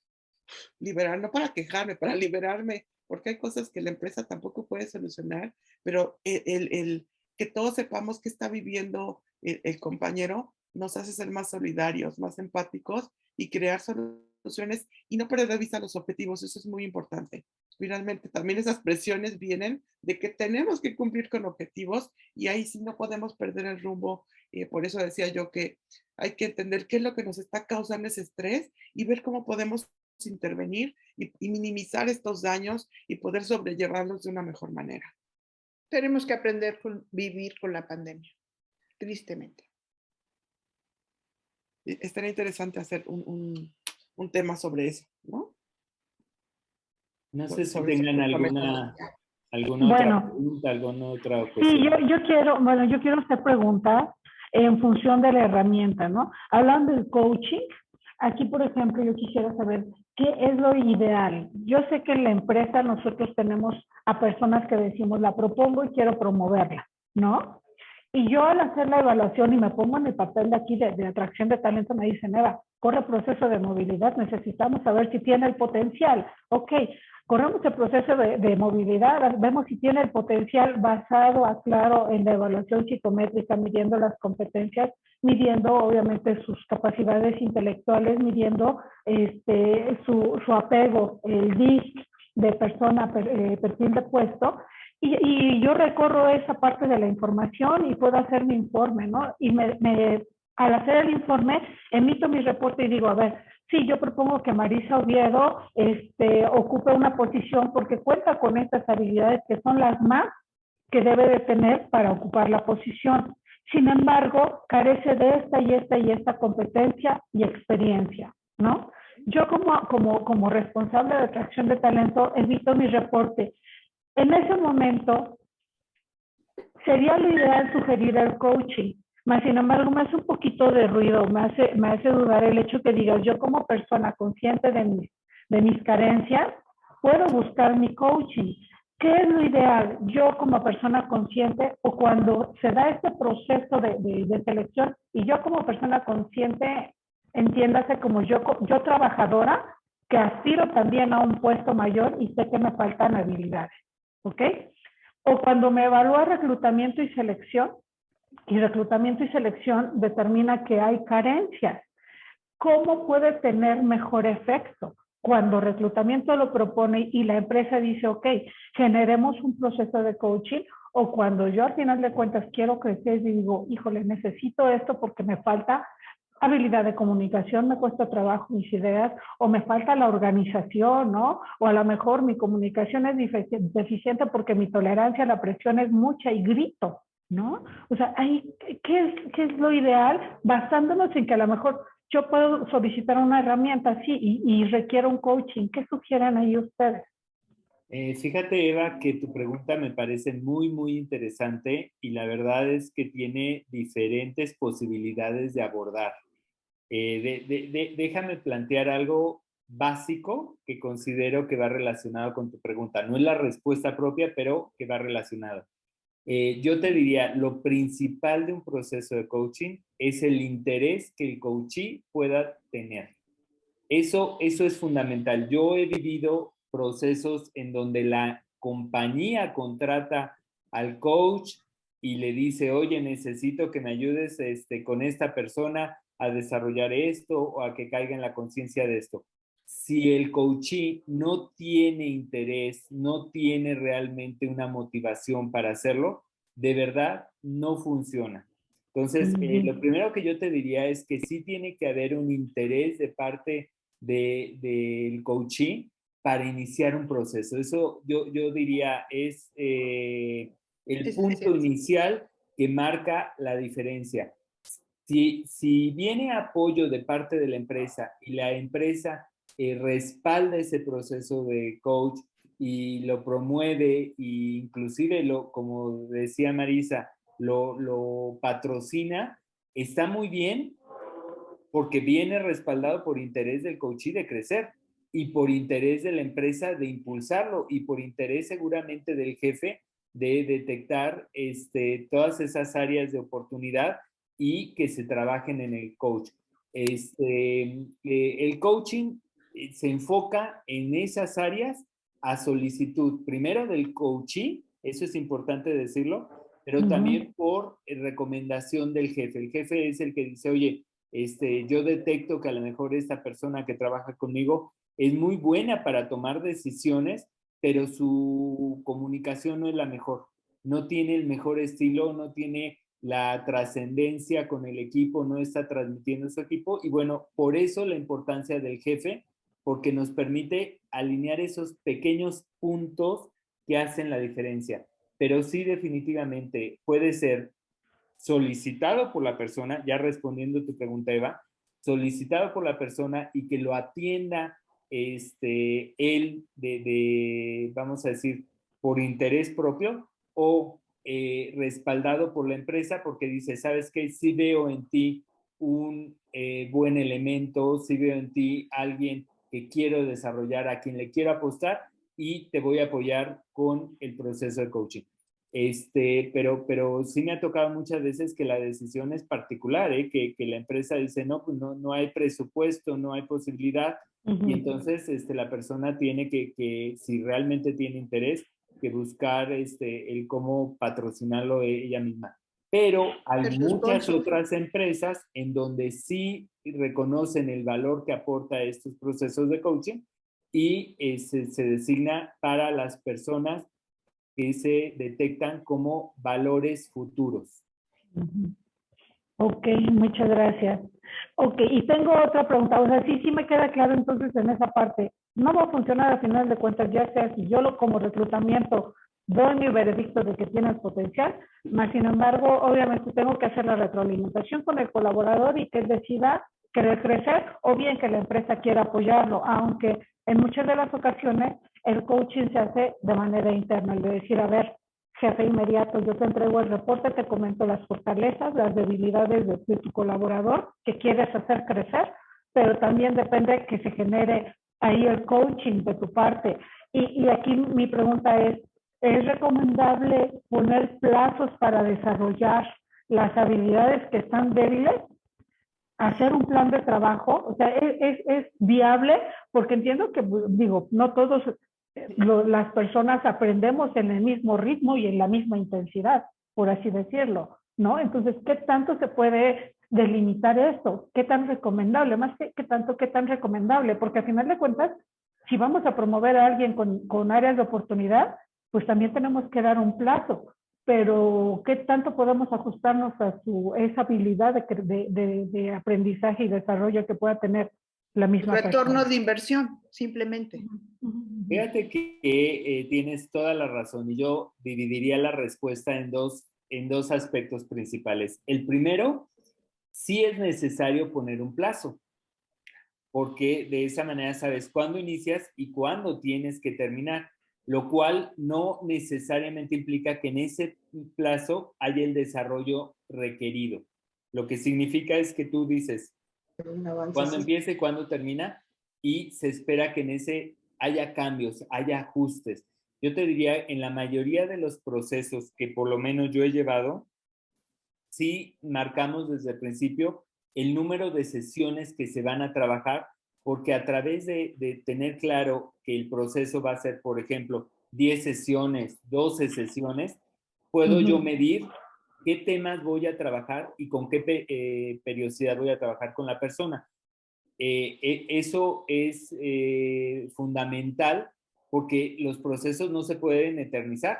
liberar, no para quejarme, para liberarme, porque hay cosas que la empresa tampoco puede solucionar, pero el que todos sepamos qué está viviendo el compañero nos hace ser más solidarios, más empáticos y crear soluciones y no perder de vista los objetivos, eso es muy importante. Finalmente, también esas presiones vienen de que tenemos que cumplir con objetivos y ahí sí no podemos perder el rumbo. Por eso decía yo que hay que entender qué es lo que nos está causando ese estrés y ver cómo podemos intervenir y minimizar estos daños y poder sobrellevarlos de una mejor manera. Tenemos que aprender a vivir con la pandemia, tristemente. Estaría interesante hacer un tema sobre eso, ¿no? No sé si tengan alguna otra pregunta, alguna otra cuestión. Sí, yo quiero hacer preguntas en función de la herramienta, ¿no? Hablando del coaching, Aquí, por ejemplo, yo quisiera saber qué es lo ideal. Yo sé que en la empresa nosotros tenemos a personas que decimos, la propongo y quiero promoverla, ¿no? Y yo al hacer la evaluación y me pongo en el papel de aquí de atracción de talento, me dicen, Eva, corre proceso de movilidad, necesitamos saber si tiene el potencial. Ok, corremos el proceso de movilidad, vemos si tiene el potencial basado, aclaro, en la evaluación psicométrica, midiendo las competencias, midiendo obviamente sus capacidades intelectuales, midiendo su apego, el DISC de persona, perfil de puesto, y yo recorro esa parte de la información y puedo hacer mi informe, ¿no? Y al hacer el informe, emito mi reporte y digo, a ver, sí, yo propongo que Marisa Oviedo ocupe una posición porque cuenta con estas habilidades que son las más que debe de tener para ocupar la posición. Sin embargo, carece de esta y esta y esta competencia y experiencia, ¿no? Yo como responsable de atracción de talento emito mi reporte. En ese momento, sería lo ideal sugerir el coaching, más sin embargo me hace un poquito de ruido, me hace dudar el hecho que digas, yo como persona consciente de mis carencias, puedo buscar mi coaching. ¿Qué es lo ideal? Yo como persona consciente o cuando se da este proceso de selección y yo como persona consciente, entiéndase como yo trabajadora, que aspiro también a un puesto mayor y sé que me faltan habilidades, ¿ok? O cuando me evalúa reclutamiento y reclutamiento y selección determina que hay carencias. ¿Cómo puede tener mejor efecto? Cuando reclutamiento lo propone y la empresa dice, ok, generemos un proceso de coaching, o cuando yo al final de cuentas quiero crecer y digo, híjole, necesito esto porque me falta habilidad de comunicación, me cuesta trabajo mis ideas, o me falta la organización, ¿no? O a lo mejor mi comunicación es deficiente porque mi tolerancia a la presión es mucha y grito, ¿no? O sea, ¿qué es lo ideal? Basándonos en que a lo mejor yo puedo solicitar una herramienta así y requiero un coaching. ¿Qué sugieren ahí ustedes? Fíjate, Eva, que tu pregunta me parece muy, muy interesante y la verdad es que tiene diferentes posibilidades de abordar. Déjame plantear algo básico que considero que va relacionado con tu pregunta. No es la respuesta propia, pero que va relacionado. Yo te diría, lo principal de un proceso de coaching es el interés que el coachee pueda tener. Eso es fundamental. Yo he vivido procesos en donde la compañía contrata al coach y le dice, oye, necesito que me ayudes con esta persona a desarrollar esto o a que caiga en la conciencia de esto. Si el coachee no tiene interés, no tiene realmente una motivación para hacerlo, de verdad no funciona. Entonces, lo primero que yo te diría es que sí tiene que haber un interés de parte del coaching para iniciar un proceso. Eso yo diría es el punto inicial que marca la diferencia. Si viene apoyo de parte de la empresa y la empresa respalda ese proceso de coach y lo promueve e inclusive como decía Marisa, lo patrocina, está muy bien porque viene respaldado por interés del coachee de crecer y por interés de la empresa de impulsarlo y por interés seguramente del jefe de detectar todas esas áreas de oportunidad y que se trabajen en el coach. El coaching se enfoca en esas áreas a solicitud, primero del coachee, eso es importante decirlo, pero también por recomendación del jefe. El jefe es el que dice, oye, yo detecto que a lo mejor esta persona que trabaja conmigo es muy buena para tomar decisiones, pero su comunicación no es la mejor. No tiene el mejor estilo, no tiene la trascendencia con el equipo, no está transmitiendo su equipo. Y bueno, por eso la importancia del jefe, porque nos permite alinear esos pequeños puntos que hacen la diferencia. Pero sí, definitivamente puede ser solicitado por la persona, ya respondiendo tu pregunta, Eva, solicitado por la persona y que lo atienda él vamos a decir, por interés propio o respaldado por la empresa porque dice, ¿sabes qué? Sí veo en ti un buen elemento, si veo en ti alguien que quiero desarrollar, a quien le quiero apostar y te voy a apoyar con el proceso de coaching. Pero sí me ha tocado muchas veces que la decisión es particular, que la empresa dice, no, pues no hay presupuesto, no hay posibilidad, y entonces la persona tiene que, si realmente tiene interés, que buscar el cómo patrocinarlo ella misma. Pero hay muchas otras empresas en donde sí reconocen el valor que aporta estos procesos de coaching y se designa para las personas que se detectan como valores futuros. Ok, muchas gracias. Ok, y tengo otra pregunta. O sea, sí me queda claro entonces en esa parte. No va a funcionar al final de cuentas, ya sea si yo como reclutamiento doy mi veredicto de que tienes potencial, más sin embargo, obviamente tengo que hacer la retroalimentación con el colaborador y que él decida querer crecer o bien que la empresa quiera apoyarlo, aunque en muchas de las ocasiones el coaching se hace de manera interna, el de decir, a ver, jefe inmediato, yo te entrego el reporte, te comento las fortalezas, las debilidades de tu colaborador que quieres hacer crecer, pero también depende que se genere ahí el coaching de tu parte. Y aquí mi pregunta ¿es recomendable poner plazos para desarrollar las habilidades que están débiles? ¿Hacer un plan de trabajo? O sea, ¿es viable? Porque entiendo que, digo, no todos las personas aprendemos en el mismo ritmo y en la misma intensidad, por así decirlo, ¿no? Entonces, ¿qué tanto se puede delimitar esto? ¿Qué tan recomendable? Más que qué tanto, qué tan recomendable, porque al final de cuentas, si vamos a promover a alguien con áreas de oportunidad, pues también tenemos que dar un plazo, pero ¿qué tanto podemos ajustarnos a esa habilidad de aprendizaje y desarrollo que pueda tener la misma Retorno persona? de inversión, simplemente. Fíjate que tienes toda la razón y yo dividiría la respuesta en dos aspectos principales. El primero, sí es necesario poner un plazo, porque de esa manera sabes cuándo inicias y cuándo tienes que terminar, lo cual no necesariamente implica que en ese plazo haya el desarrollo requerido. Lo que significa es que tú dices cuándo empieza y cuándo termina y se espera que en ese haya cambios, haya ajustes. Yo te diría, en la mayoría de los procesos que por lo menos yo he llevado, sí marcamos desde el principio el número de sesiones que se van a trabajar, porque a través de tener claro que el proceso va a ser, por ejemplo, 10 sesiones, 12 sesiones, puedo yo medir qué temas voy a trabajar y con qué periodicidad voy a trabajar con la persona. Eso es fundamental porque los procesos no se pueden eternizar,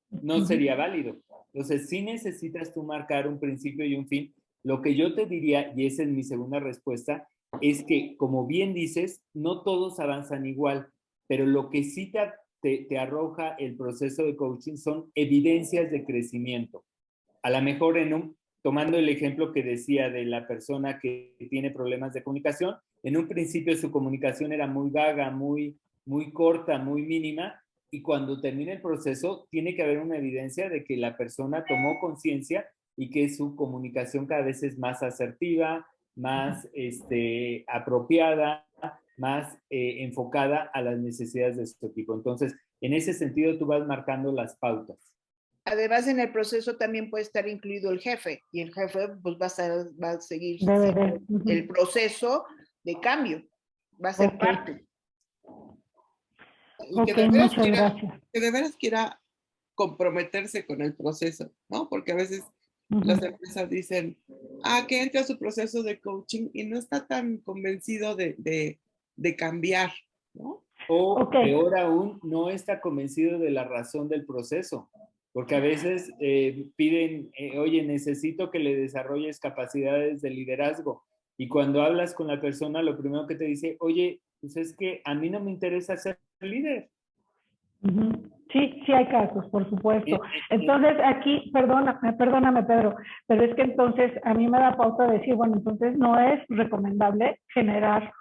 no sería válido. Entonces, sí necesitas tú marcar un principio y un fin. Lo que yo te diría, y esa es mi segunda respuesta, es que, como bien dices, no todos avanzan igual, pero lo que sí te arroja el proceso de coaching son evidencias de crecimiento. A lo mejor tomando el ejemplo que decía de la persona que tiene problemas de comunicación, en un principio su comunicación era muy vaga, muy corta, muy mínima, y cuando termina el proceso tiene que haber una evidencia de que la persona tomó conciencia y que su comunicación cada vez es más asertiva, más apropiada, más enfocada a las necesidades de este tipo. Entonces, en ese sentido, tú vas marcando las pautas. Además, en el proceso también puede estar incluido el jefe, y el jefe pues, va a seguir el proceso de cambio, va a ser parte. Y que de veras quiera comprometerse con el proceso, ¿no? Porque a veces las empresas dicen, que entra a su proceso de coaching y no está tan convencido de cambiar, ¿no? O peor aún, no está convencido de la razón del proceso, porque a veces piden, oye, necesito que le desarrolles capacidades de liderazgo, y cuando hablas con la persona, lo primero que te dice, oye, pues es que a mí no me interesa ser líder. Sí, sí hay casos, por supuesto. Entonces aquí, perdóname Pedro, pero es que entonces a mí me da pauta de decir, bueno, entonces no es recomendable generar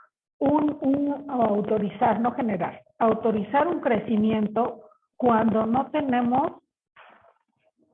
autorizar un crecimiento cuando no tenemos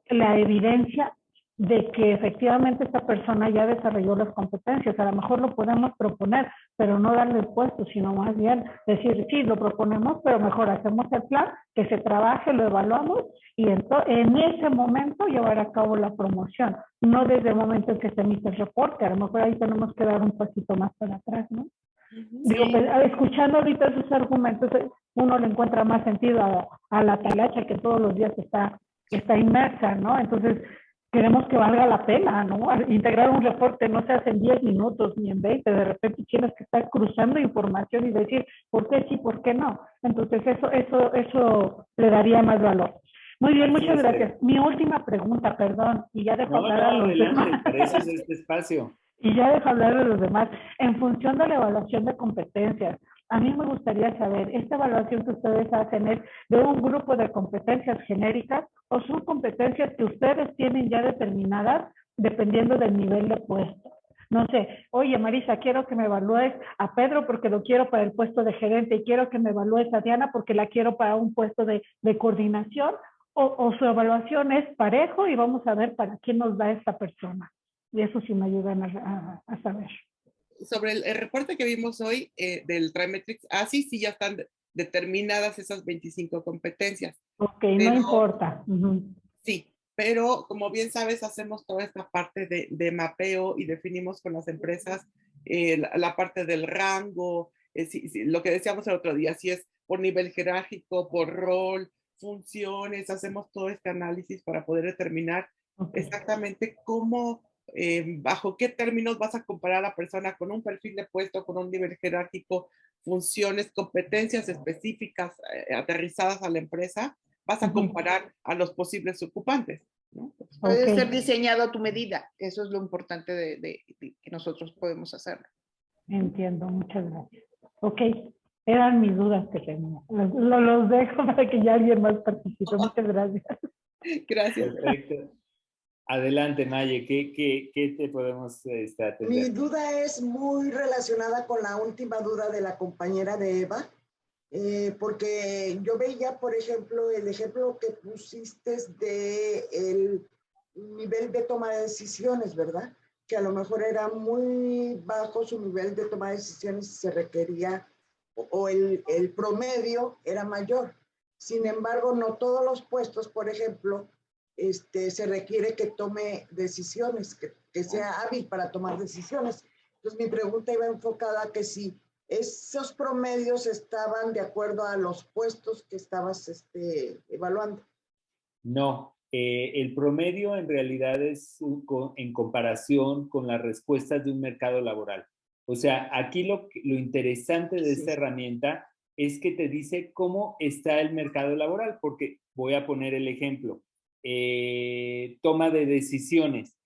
la evidencia de que efectivamente esta persona ya desarrolló las competencias. A lo mejor lo podemos proponer, pero no darle el puesto, sino más bien decir, sí, lo proponemos, pero mejor hacemos el plan, que se trabaje, lo evaluamos y en ese momento llevar a cabo la promoción, no desde el momento en que se emite el reporte. A lo mejor ahí tenemos que dar un pasito más para atrás, ¿no? Digo, Sí, pues, escuchando ahorita esos argumentos, uno le encuentra más sentido a la talacha que todos los días está inmersa, ¿no? Entonces, queremos que valga la pena, ¿no? Integrar un reporte no se hace en 10 minutos ni en 20, de repente tienes que estar cruzando información y decir por qué sí, por qué no. Entonces, eso le daría más valor. Muy bien, así muchas es. gracias. Mi última pregunta, perdón, y ya dejo No, hablar a no, los adelante, demás. para eso es este espacio. Y ya dejo hablar de los demás. En función de la evaluación de competencias, a mí me gustaría saber, ¿esta evaluación que ustedes hacen es de un grupo de competencias genéricas o son competencias que ustedes tienen ya determinadas dependiendo del nivel de puesto? No sé, oye Marisa, quiero que me evalúes a Pedro porque lo quiero para el puesto de gerente y quiero que me evalúes a Diana porque la quiero para un puesto de coordinación o su evaluación es parejo y vamos a ver para quién nos da esta persona. Y eso sí me ayudan a saber. Sobre el reporte que vimos hoy del Trimetrix, así sí ya están determinadas esas 25 competencias. Ok, no Pero importa. sí, pero como bien sabes, hacemos toda esta parte de mapeo y definimos con las empresas la parte del rango, lo que decíamos el otro día, si es por nivel jerárquico, por rol, funciones, hacemos todo este análisis para poder determinar exactamente cómo, bajo qué términos vas a comparar a la persona con un perfil de puesto, con un nivel jerárquico, funciones, competencias específicas aterrizadas a la empresa, vas a comparar a los posibles ocupantes, ¿no? Puede ser diseñado a tu medida. Eso es lo importante de que nosotros podemos hacerlo. Entiendo, muchas gracias. Ok, eran mis dudas que tenía. Los dejo para que ya alguien más participe. Muchas gracias. Gracias. Perfecto. Adelante, Maye, ¿qué te podemos atender? Mi duda es muy relacionada con la última duda de la compañera de Eva, porque yo veía, por ejemplo, el ejemplo que pusiste de el nivel de toma de decisiones, ¿verdad? Que a lo mejor era muy bajo su nivel de toma de decisiones y se requería, o el promedio era mayor. Sin embargo, no todos los puestos, por ejemplo, se requiere que tome decisiones, que sea hábil para tomar decisiones. Entonces, mi pregunta iba enfocada a que si esos promedios estaban de acuerdo a los puestos que estabas evaluando. No, el promedio en realidad es en comparación con las respuestas de un mercado laboral. O sea, aquí lo interesante de esta herramienta es que te dice cómo está el mercado laboral, porque voy a poner el ejemplo. Toma de decisiones.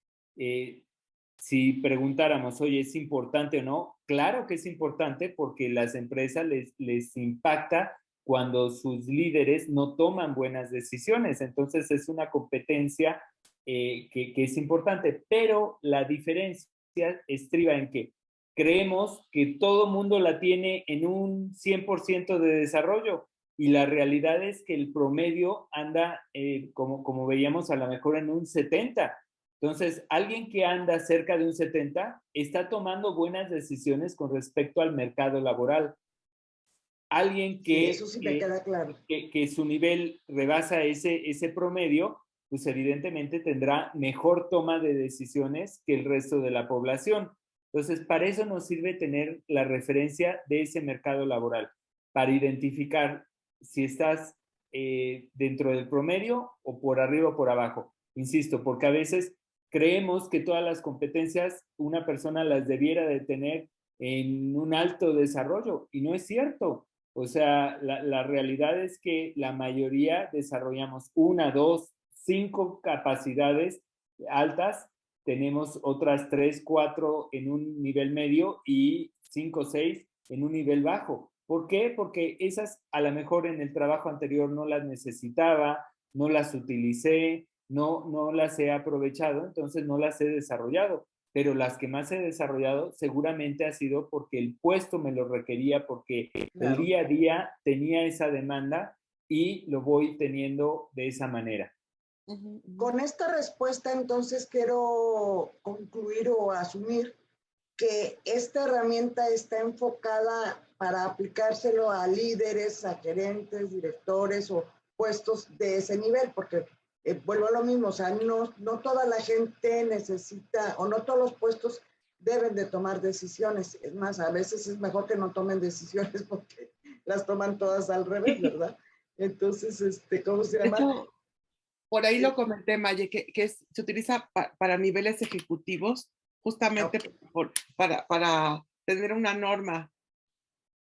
Si preguntáramos, oye, ¿es importante o no? Claro que es importante porque las empresas les impacta cuando sus líderes no toman buenas decisiones. Entonces es una competencia que es importante, pero la diferencia estriba en que creemos que todo mundo la tiene en un 100% de desarrollo y la realidad es que el promedio anda, como veíamos, a lo mejor en un 70%. Entonces, alguien que anda cerca de un 70 está tomando buenas decisiones con respecto al mercado laboral. Alguien que, eso sí me queda claro. que su nivel rebasa ese promedio, pues evidentemente tendrá mejor toma de decisiones que el resto de la población. Entonces, para eso nos sirve tener la referencia de ese mercado laboral, para identificar si estás dentro del promedio o por arriba o por abajo. Insisto, porque a veces creemos que todas las competencias una persona las debiera de tener en un alto desarrollo y no es cierto. O sea, la realidad es que la mayoría desarrollamos 1, 2, 5 capacidades altas, tenemos otras 3, 4 en un nivel medio y 5, 6 en un nivel bajo. ¿Por qué? Porque esas a lo mejor en el trabajo anterior no las necesitaba, no las utilicé, no las he aprovechado, entonces no las he desarrollado. Pero las que más he desarrollado seguramente ha sido porque el puesto me lo requería, porque el día a día tenía esa demanda y lo voy teniendo de esa manera. Con esta respuesta, entonces, quiero concluir o asumir que esta herramienta está enfocada para aplicárselo a líderes, a gerentes, directores o puestos de ese nivel, porque vuelvo a lo mismo, o sea, no toda la gente necesita, o no todos los puestos deben de tomar decisiones. Es más, a veces es mejor que no tomen decisiones porque las toman todas al revés, ¿verdad? Entonces, ¿cómo se llama? De hecho, por ahí lo comenté, Maye, que se utiliza para niveles ejecutivos, justamente para tener una norma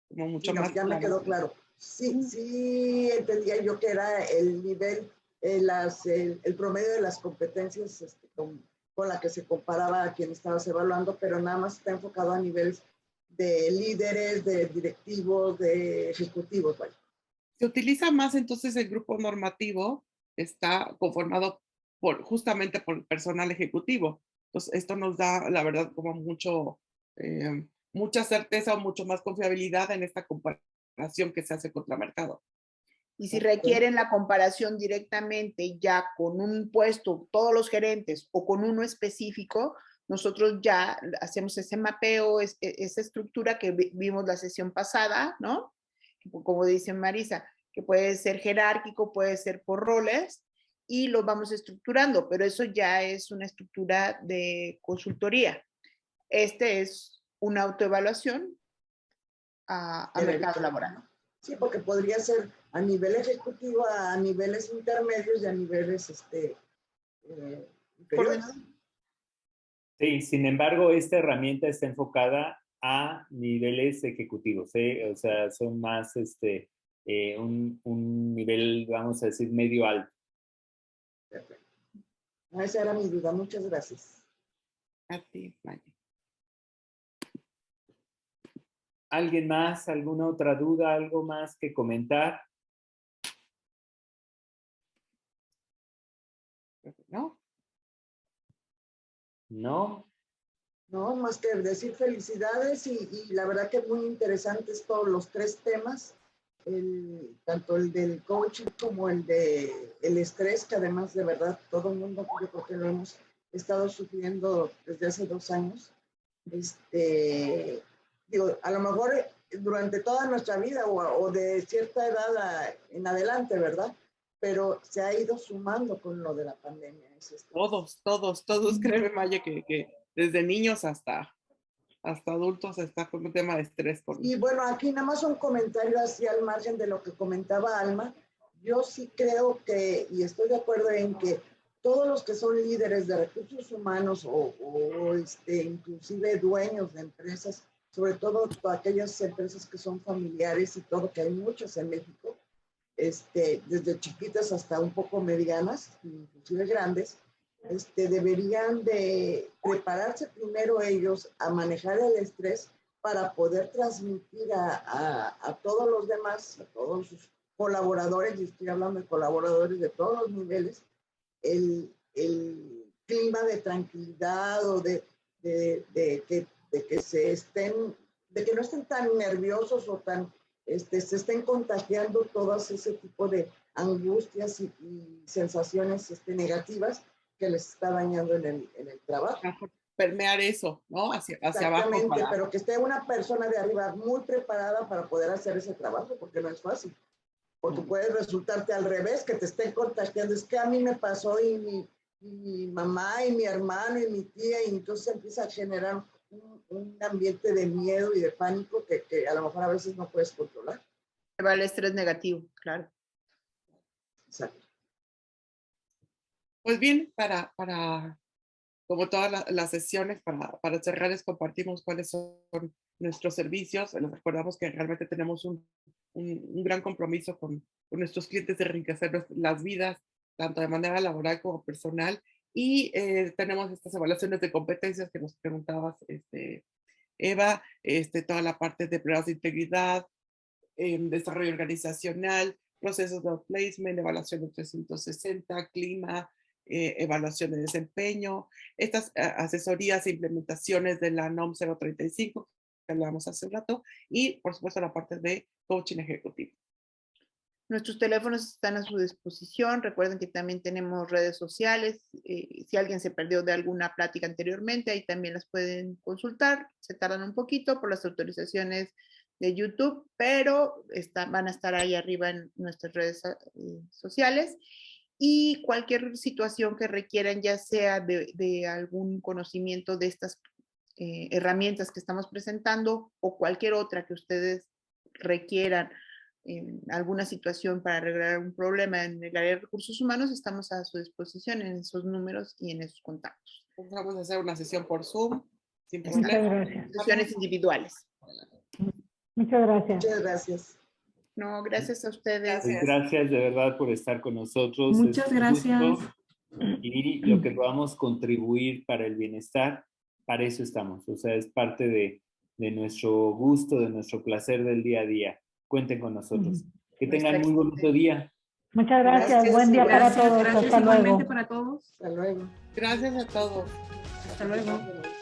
como mucho Sí, no, más ya me clara. quedó claro. Sí, sí entendía yo que era el nivel, el promedio de las competencias con la que se comparaba a quien estabas evaluando, pero nada más está enfocado a niveles de líderes, de directivos, de ejecutivos, vaya. Se utiliza más entonces el grupo normativo, está conformado justamente por personal ejecutivo. Entonces, esto nos da, la verdad, como mucha certeza o mucho más confiabilidad en esta comparación que se hace contra mercado. Y si requieren la comparación directamente ya con un puesto, todos los gerentes, o con uno específico, nosotros ya hacemos ese mapeo, esa estructura que vimos la sesión pasada, ¿no? Como dice Marisa, que puede ser jerárquico, puede ser por roles, y lo vamos estructurando, pero eso ya es una estructura de consultoría. Este es una autoevaluación a mercado laboral. Sí, porque podría ser a nivel ejecutivo, a niveles intermedios y a niveles inferiores. Sí, sin embargo, esta herramienta está enfocada a niveles ejecutivos, ¿eh? O sea, son más un nivel, vamos a decir, medio alto. Perfecto. Esa era mi duda. Muchas gracias. A ti, Maye. ¿Alguien más? ¿Alguna otra duda? ¿Algo más que comentar? ¿No? ¿No? No, más que decir felicidades y la verdad que muy interesantes todos los tres temas, tanto el del coaching como el de el estrés, que además de verdad todo el mundo, yo creo que lo hemos estado sufriendo desde hace 2 años. Digo, a lo mejor durante toda nuestra vida o de cierta edad en adelante, ¿verdad? Pero se ha ido sumando con lo de la pandemia. Todos, créeme, Maye, que desde niños hasta adultos está con un tema de estrés. Y bueno, aquí nada más un comentario así al margen de lo que comentaba Alma. Yo sí creo que, y estoy de acuerdo en que todos los que son líderes de recursos humanos o inclusive dueños de empresas, sobre todo aquellas empresas que son familiares y todo, que hay muchas en México, desde chiquitas hasta un poco medianas, inclusive grandes, deberían de prepararse primero ellos a manejar el estrés para poder transmitir a todos los demás, a todos sus colaboradores, y estoy hablando de colaboradores de todos los niveles, el clima de tranquilidad o de que se estén, de que no estén tan nerviosos o tan, se estén contagiando todas ese tipo de angustias y sensaciones negativas que les está dañando en el trabajo. Permear eso, ¿no? Hacia abajo. Exactamente, pero que esté una persona de arriba muy preparada para poder hacer ese trabajo, porque no es fácil. Porque puede resultarte al revés, que te estén contagiando. Es que a mí me pasó y mi mamá y mi hermano y mi tía, y entonces empieza a generar un ambiente de miedo y de pánico que a lo mejor a veces no puedes controlar. Va el estrés negativo, claro. Exacto. Pues bien, como todas las sesiones, para cerrar, les compartimos cuáles son nuestros servicios. Les recordamos que realmente tenemos un gran compromiso con nuestros clientes de enriquecer las vidas, tanto de manera laboral como personal. Y tenemos estas evaluaciones de competencias que nos preguntabas, Eva, toda la parte de pruebas de integridad, desarrollo organizacional, procesos de outplacement, evaluación de 360, clima, evaluación de desempeño, estas asesorías e implementaciones de la NOM 035 que hablamos hace un rato, y por supuesto la parte de coaching ejecutivo. Nuestros teléfonos están a su disposición. Recuerden que también tenemos redes sociales. Si alguien se perdió de alguna plática anteriormente, ahí también las pueden consultar. Se tardan un poquito por las autorizaciones de YouTube, pero van a estar ahí arriba en nuestras redes sociales. Y cualquier situación que requieran, ya sea de algún conocimiento de estas herramientas que estamos presentando o cualquier otra que ustedes requieran en alguna situación para arreglar un problema en el área de recursos humanos, estamos a su disposición en esos números y en esos contactos. Vamos a hacer una sesión por Zoom, sin Muchas problema. gracias. Sesiones individuales. Muchas gracias. Muchas gracias. No, gracias a ustedes. Pues gracias de verdad por estar con nosotros. Muchas gracias. Y lo que podamos contribuir para el bienestar, para eso estamos. O sea, es parte de nuestro gusto, de nuestro placer del día a día. Cuenten con nosotros. Que tengan muy bonito día. Muchas gracias. Buen día para todos. Gracias Hasta igualmente luego. para todos. Hasta luego. Gracias a todos. Hasta luego.